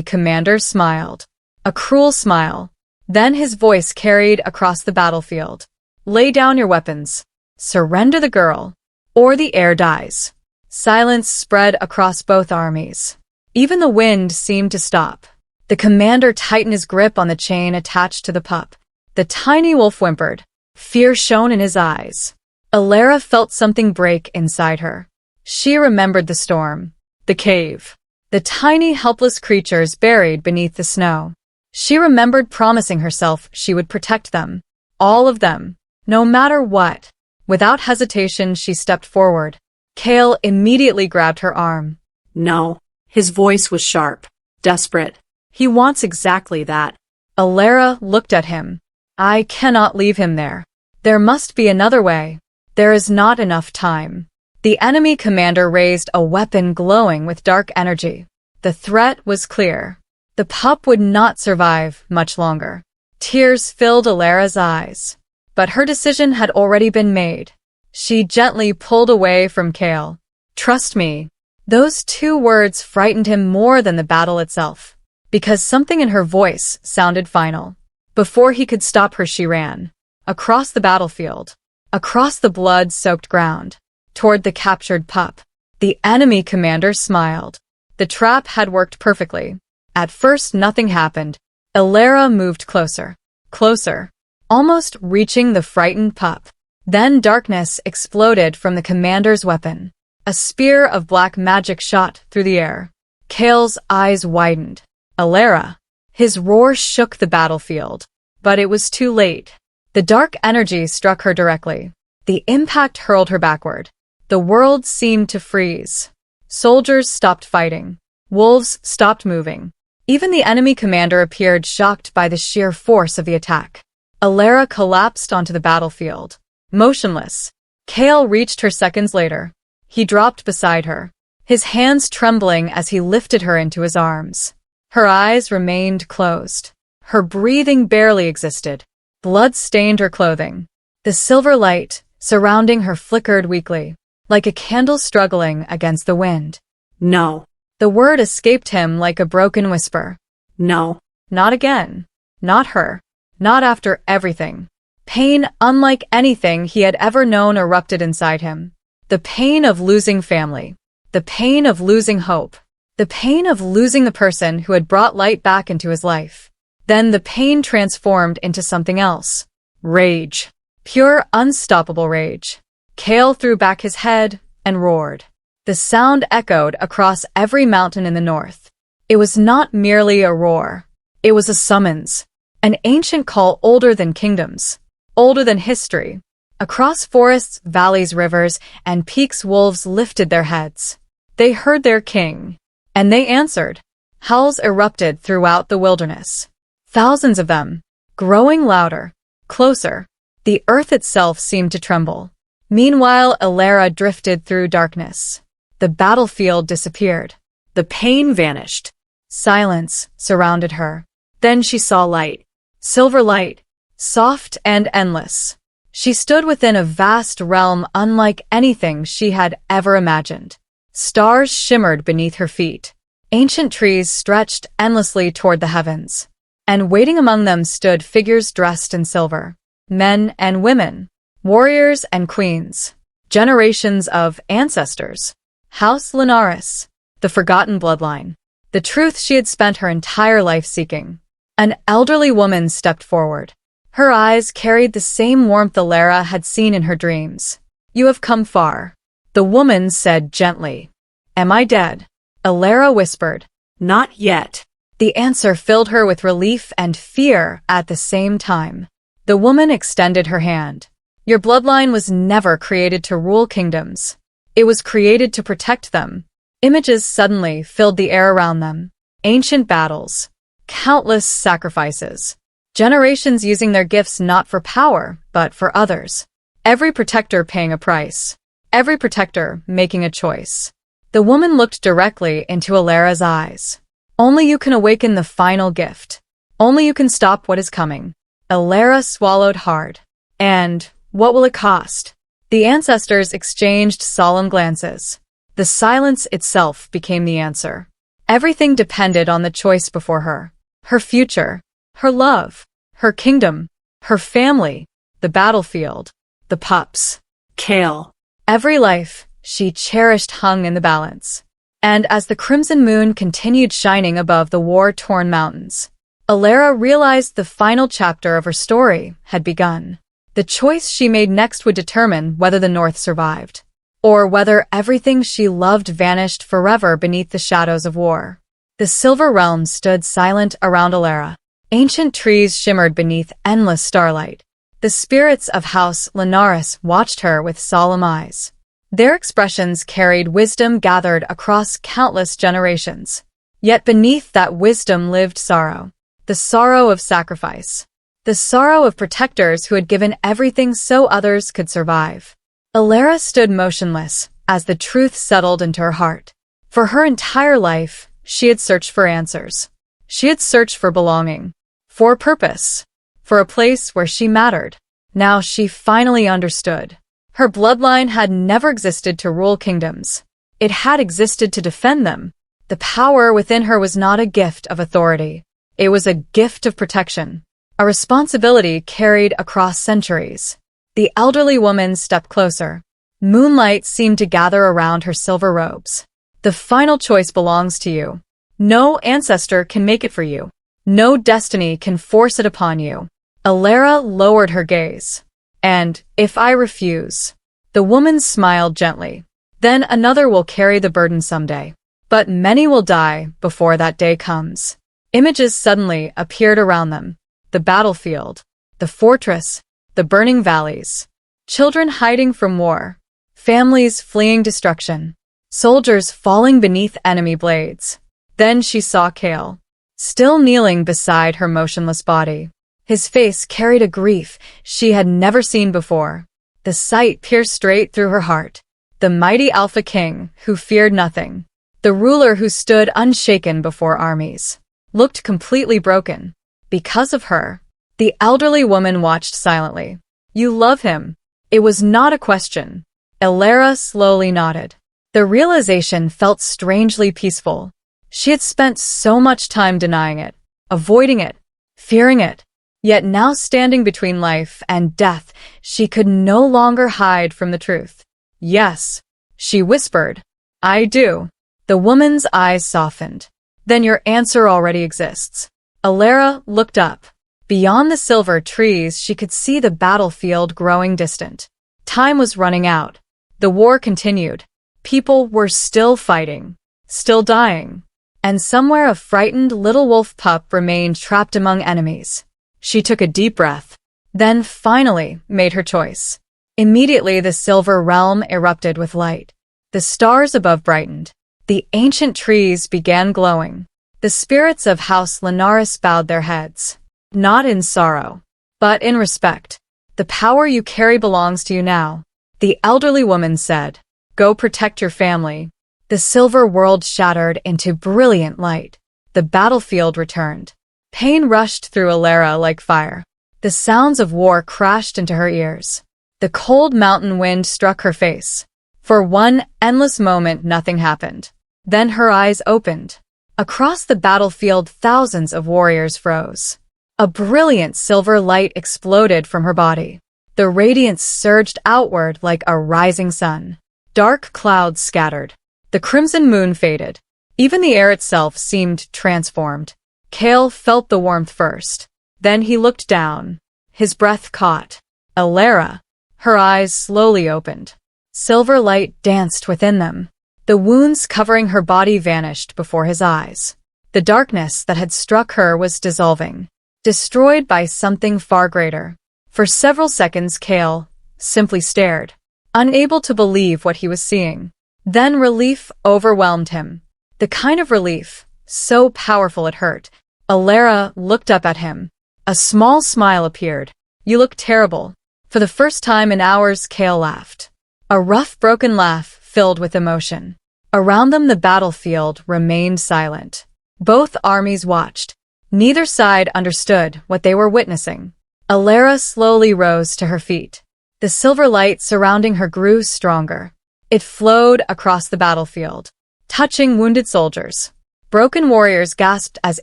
commander smiled. A cruel smile. Then his voice carried across the battlefield. Lay down your weapons. Surrender the girl. or the heir dies. Silence spread across both armies. Even the wind seemed to stop. The commander tightened his grip on the chain attached to the pup. The tiny wolf whimpered. Fear shone in his eyes. Elara felt something break inside her. She remembered the storm, the cave, the tiny helpless creatures buried beneath the snow. She remembered promising herself she would protect them. All of them. No matter what. Without hesitation, she stepped forward. Kael immediately grabbed her arm. No. His voice was sharp, desperate. He wants exactly that. Elara looked at him. I cannot leave him there. There must be another way. There is not enough time. The enemy commander raised a weapon glowing with dark energy. The threat was clear. The pup would not survive much longer. Tears filled Elara's eyes. But her decision had already been made. She gently pulled away from Kael. Trust me. Those two words frightened him more than the battle itself, because something in her voice sounded final. Before he could stop her, she ran. Across the battlefield. Across the blood-soaked ground. Toward the captured pup. The enemy commander smiled. The trap had worked perfectly. At first nothing happened. Elara moved closer. Closer. Almost reaching the frightened pup. Then darkness exploded from the commander's weapon. A spear of black magic shot through the air. Kael's eyes widened. Elara. His roar shook the battlefield. But it was too late. The dark energy struck her directly. The impact hurled her backward. The world seemed to freeze. Soldiers stopped fighting. Wolves stopped moving. Even the enemy commander appeared shocked by the sheer force of the attack. Elara collapsed onto the battlefield. Motionless. Kael reached her seconds later. He dropped beside her, his hands trembling as he lifted her into his arms. Her eyes remained closed. Her breathing barely existed. Blood stained her clothing. The silver light surrounding her flickered weakly, like a candle struggling against the wind. No. The word escaped him like a broken whisper. No. Not again. Not her. Not after everything. Pain unlike anything he had ever known erupted inside him. The pain of losing family. The pain of losing hope. The pain of losing the person who had brought light back into his life. Then the pain transformed into something else. Rage. Pure, unstoppable rage. Kael threw back his head and roared. The sound echoed across every mountain in the north. It was not merely a roar. It was a summons. An ancient call older than kingdoms. Older than history. Across forests, valleys, rivers, and peaks, wolves lifted their heads. They heard their king. And they answered. Howls erupted throughout the wilderness. Thousands of them. Growing louder. Closer. The earth itself seemed to tremble. Meanwhile, Elara drifted through darkness. The battlefield disappeared. The pain vanished. Silence surrounded her. Then she saw light. Silver light. Soft and endless. She stood within a vast realm unlike anything she had ever imagined. Stars shimmered beneath her feet. Ancient trees stretched endlessly toward the heavens. And waiting among them stood figures dressed in silver. Men and women. Warriors and queens. Generations of ancestors. House Linares. The forgotten bloodline. The truth she had spent her entire life seeking. An elderly woman stepped forward. Her eyes carried the same warmth Elara had seen in her dreams. You have come far. The woman said gently. Am I dead? Elara whispered. Not yet. The answer filled her with relief and fear at the same time. The woman extended her hand. Your bloodline was never created to rule kingdoms. It was created to protect them. Images suddenly filled the air around them. Ancient battles. Countless sacrifices. Generations using their gifts not for power, but for others. Every protector paying a price. Every protector making a choice. The woman looked directly into Elara's eyes. Only you can awaken the final gift. Only you can stop what is coming. Elara swallowed hard. And what will it cost? The ancestors exchanged solemn glances. The silence itself became the answer. Everything depended on the choice before her. Her future. Her love. Her kingdom. Her family. The battlefield. The pups. Kael. Every life she cherished hung in the balance. And as the crimson moon continued shining above the war-torn mountains, Elara realized the final chapter of her story had begun. The choice she made next would determine whether the North survived, or whether everything she loved vanished forever beneath the shadows of war. The Silver Realm stood silent around Elara. Ancient trees shimmered beneath endless starlight. The spirits of House Linares watched her with solemn eyes. Their expressions carried wisdom gathered across countless generations. Yet beneath that wisdom lived sorrow. The sorrow of sacrifice. The sorrow of protectors who had given everything so others could survive. Elara stood motionless as the truth settled into her heart. For her entire life, she had searched for answers. She had searched for belonging, for purpose, for a place where she mattered. Now she finally understood. Her bloodline had never existed to rule kingdoms. It had existed to defend them. The power within her was not a gift of authority. It was a gift of protection, a responsibility carried across centuries. The elderly woman stepped closer. Moonlight seemed to gather around her silver robes. The final choice belongs to you. No ancestor can make it for you. No destiny can force it upon you. Elara lowered her gaze. And, if I refuse? The woman smiled gently. Then another will carry the burden someday. But many will die before that day comes. Images suddenly appeared around them. The battlefield, the fortress, the burning valleys. Children hiding from war. Families fleeing destruction. Soldiers falling beneath enemy blades. Then she saw Kael, still kneeling beside her motionless body. His face carried a grief she had never seen before. The sight pierced straight through her heart. The mighty Alpha King, who feared nothing. The ruler who stood unshaken before armies. Looked completely broken. Because of her. The elderly woman watched silently. You love him. It was not a question. Elara slowly nodded. The realization felt strangely peaceful. She had spent so much time denying it, avoiding it, fearing it. Yet now standing between life and death, she could no longer hide from the truth. Yes, she whispered. I do. The woman's eyes softened. Then your answer already exists. Elara looked up. Beyond the silver trees, she could see the battlefield growing distant. Time was running out. The war continued. People were still fighting, still dying. And somewhere a frightened little wolf pup remained trapped among enemies. She took a deep breath, then finally made her choice. Immediately the silver realm erupted with light. The stars above brightened. The ancient trees began glowing. The spirits of House Linares bowed their heads. Not in sorrow, but in respect. The power you carry belongs to you now. The elderly woman said, Go protect your family. The silver world shattered into brilliant light. The battlefield returned. Pain rushed through Elara like fire. The sounds of war crashed into her ears. The cold mountain wind struck her face. For one endless moment, nothing happened. Then her eyes opened. Across the battlefield, thousands of warriors froze. A brilliant silver light exploded from her body. The radiance surged outward like a rising sun. Dark clouds scattered. The crimson moon faded. Even the air itself seemed transformed. Kael felt the warmth first. Then he looked down. His breath caught. Elara. Her eyes slowly opened. Silver light danced within them. The wounds covering her body vanished before his eyes. The darkness that had struck her was dissolving, destroyed by something far greater. For several seconds Kael simply stared, unable to believe what he was seeing. Then relief overwhelmed him. The kind of relief, so powerful it hurt. Elara looked up at him. A small smile appeared. You look terrible. For the first time in hours, Kael laughed. A rough, broken laugh filled with emotion. Around them the battlefield remained silent. Both armies watched. Neither side understood what they were witnessing. Elara slowly rose to her feet. The silver light surrounding her grew stronger. It flowed across the battlefield, touching wounded soldiers. Broken warriors gasped as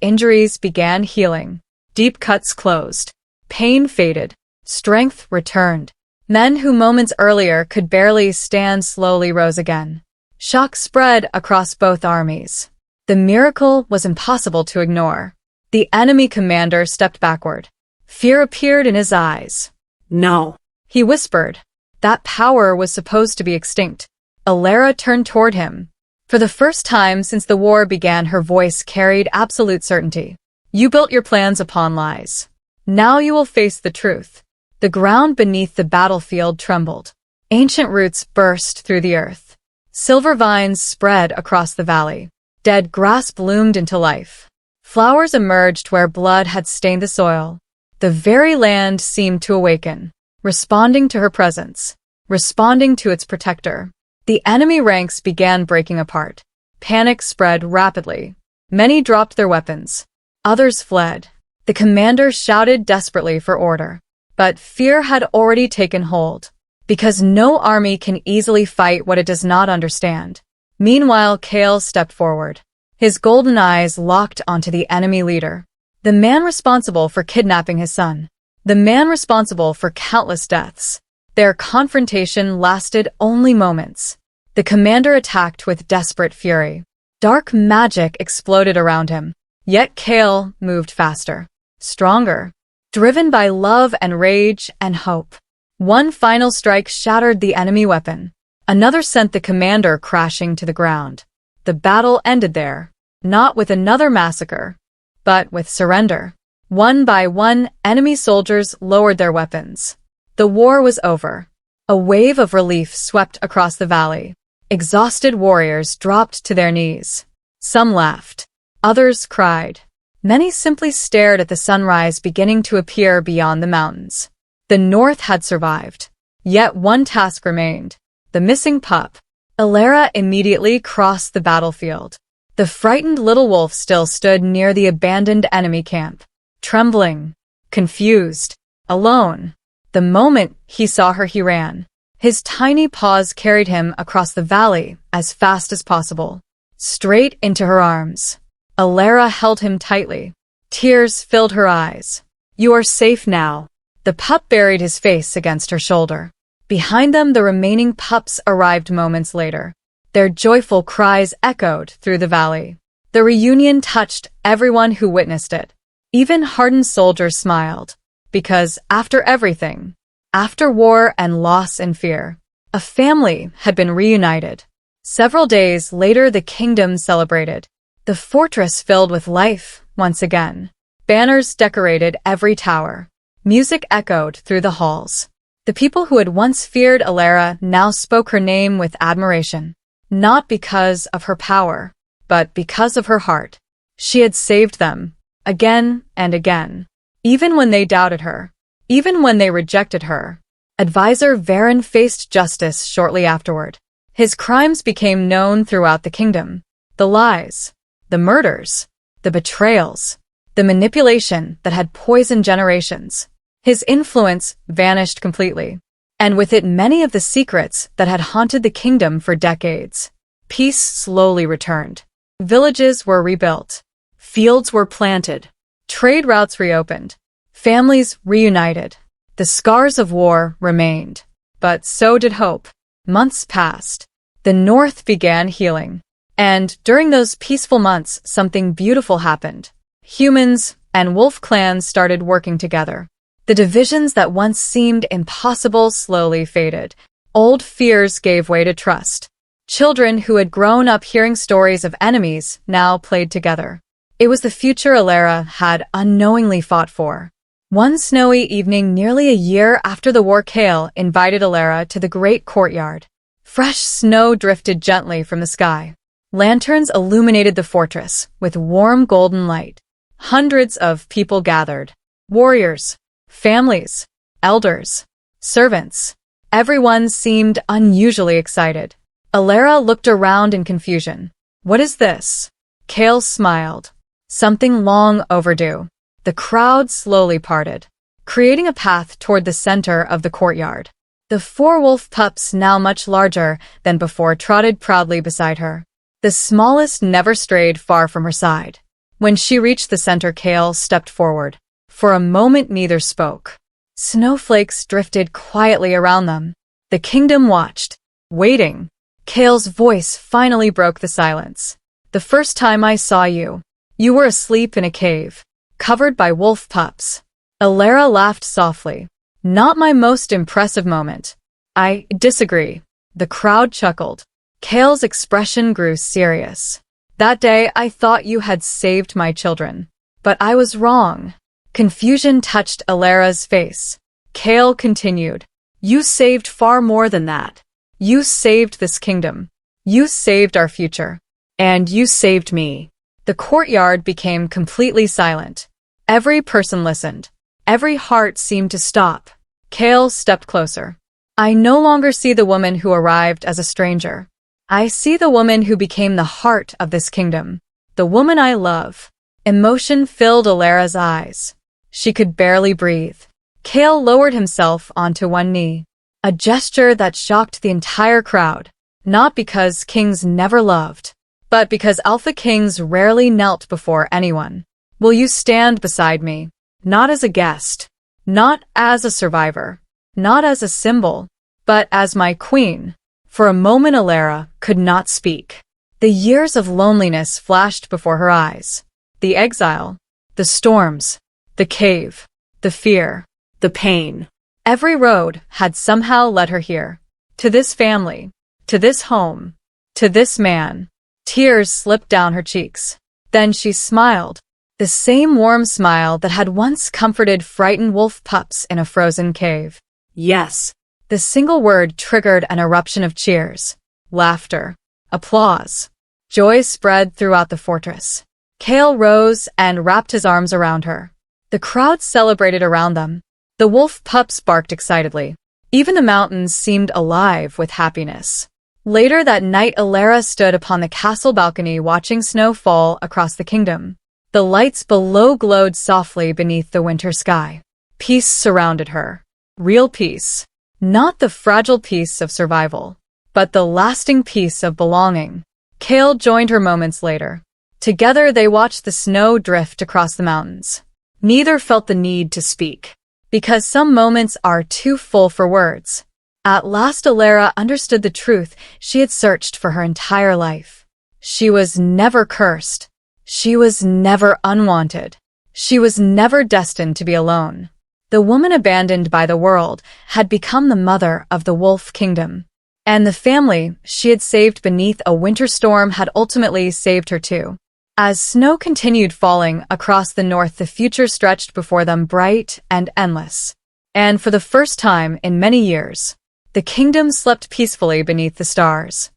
injuries began healing. Deep cuts closed. Pain faded. Strength returned. Men who moments earlier could barely stand slowly rose again. Shock spread across both armies. The miracle was impossible to ignore. The enemy commander stepped backward. Fear appeared in his eyes. No. He whispered. That power was supposed to be extinct. Elara turned toward him. For the first time since the war began, her voice carried absolute certainty. You built your plans upon lies. Now you will face the truth. The ground beneath the battlefield trembled. Ancient roots burst through the earth. Silver vines spread across the valley. Dead grass bloomed into life. Flowers emerged where blood had stained the soil. The very land seemed to awaken, responding to her presence, responding to its protector. The enemy ranks began breaking apart. Panic spread rapidly. Many dropped their weapons. Others fled. The commander shouted desperately for order. But fear had already taken hold, because no army can easily fight what it does not understand. Meanwhile, Kael stepped forward. His golden eyes locked onto the enemy leader, the man responsible for kidnapping his son, the man responsible for countless deaths. Their confrontation lasted only moments. The commander attacked with desperate fury. Dark magic exploded around him, yet Kael moved faster, stronger, driven by love and rage and hope. One final strike shattered the enemy weapon. Another sent the commander crashing to the ground. The battle ended there, not with another massacre, but with surrender. One by one, enemy soldiers lowered their weapons. The war was over. A wave of relief swept across the valley. Exhausted warriors dropped to their knees. Some laughed. Others cried. Many simply stared at the sunrise beginning to appear beyond the mountains. The North had survived. Yet one task remained. The missing pup. Elara immediately crossed the battlefield. The frightened little wolf still stood near the abandoned enemy camp, trembling, confused, alone. The moment he saw her, he ran. His tiny paws carried him across the valley as fast as possible, straight into her arms. Elara held him tightly. Tears filled her eyes. You are safe now. The pup buried his face against her shoulder. Behind them, the remaining pups arrived moments later. Their joyful cries echoed through the valley. The reunion touched everyone who witnessed it. Even hardened soldiers smiled. Because after everything, after war and loss and fear, a family had been reunited. Several days later, the kingdom celebrated. The fortress filled with life once again. Banners decorated every tower. Music echoed through the halls. The people who had once feared Elara now spoke her name with admiration. Not because of her power, but because of her heart. She had saved them, again and again. Even when they doubted her. Even when they rejected her. Advisor Varen faced justice shortly afterward. His crimes became known throughout the kingdom. The lies, the murders, the betrayals, the manipulation that had poisoned generations. His influence vanished completely, and with it many of the secrets that had haunted the kingdom for decades. Peace slowly returned. Villages were rebuilt. Fields were planted. Trade routes reopened. Families reunited. The scars of war remained, but so did hope. Months passed. The North began healing. And during those peaceful months, something beautiful happened. Humans and wolf clans started working together. The divisions that once seemed impossible slowly faded. Old fears gave way to trust. Children who had grown up hearing stories of enemies now played together. It was the future Elara had unknowingly fought for. One snowy evening nearly a year after the war, Kael invited Elara to the great courtyard. Fresh snow drifted gently from the sky. Lanterns illuminated the fortress with warm golden light. Hundreds of people gathered. Warriors, families, elders, servants. Everyone seemed unusually excited. Elara looked around in confusion. What is this? Kael smiled. Something long overdue. The crowd slowly parted, creating a path toward the center of the courtyard. The 4 wolf pups, now much larger than before, trotted proudly beside her. The smallest never strayed far from her side. When she reached the center, Kael stepped forward. For a moment neither spoke. Snowflakes drifted quietly around them. The kingdom watched, waiting. Kael's voice finally broke the silence. The first time I saw you, you were asleep in a cave, covered by wolf pups. Elara laughed softly. Not my most impressive moment. I disagree. The crowd chuckled. Kael's expression grew serious. That day I thought you had saved my children. But I was wrong. Confusion touched Elara's face. Kael continued. You saved far more than that. You saved this kingdom. You saved our future. And you saved me. The courtyard became completely silent. Every person listened. Every heart seemed to stop. Kael stepped closer. I no longer see the woman who arrived as a stranger. I see the woman who became the heart of this kingdom. The woman I love. Emotion filled Elara's eyes. She could barely breathe. Kael lowered himself onto one knee. A gesture that shocked the entire crowd. Not because kings never loved, but because alpha kings rarely knelt before anyone. Will you stand beside me? Not as a guest. Not as a survivor. Not as a symbol. But as my queen. For a moment Elara could not speak. The years of loneliness flashed before her eyes. The exile. The storms. The cave. The fear. The pain. Every road had somehow led her here. To this family. To this home. To this man. Tears slipped down her cheeks. Then she smiled. The same warm smile that had once comforted frightened wolf pups in a frozen cave. Yes. The single word triggered an eruption of cheers. Laughter. Applause. Joy spread throughout the fortress. Kael rose and wrapped his arms around her. The crowd celebrated around them. The wolf pups barked excitedly. Even the mountains seemed alive with happiness. Later that night Elara stood upon the castle balcony watching snow fall across the kingdom. The lights below glowed softly beneath the winter sky. Peace surrounded her. Real peace. Not the fragile peace of survival, but the lasting peace of belonging. Kael joined her moments later. Together they watched the snow drift across the mountains. Neither felt the need to speak. Because some moments are too full for words. At last Elara understood the truth she had searched for her entire life. She was never cursed. She was never unwanted. She was never destined to be alone. The woman abandoned by the world had become the mother of the wolf kingdom. And the family she had saved beneath a winter storm had ultimately saved her too. As snow continued falling across the north, the future stretched before them bright and endless. And for the first time in many years, the kingdom slept peacefully beneath the stars.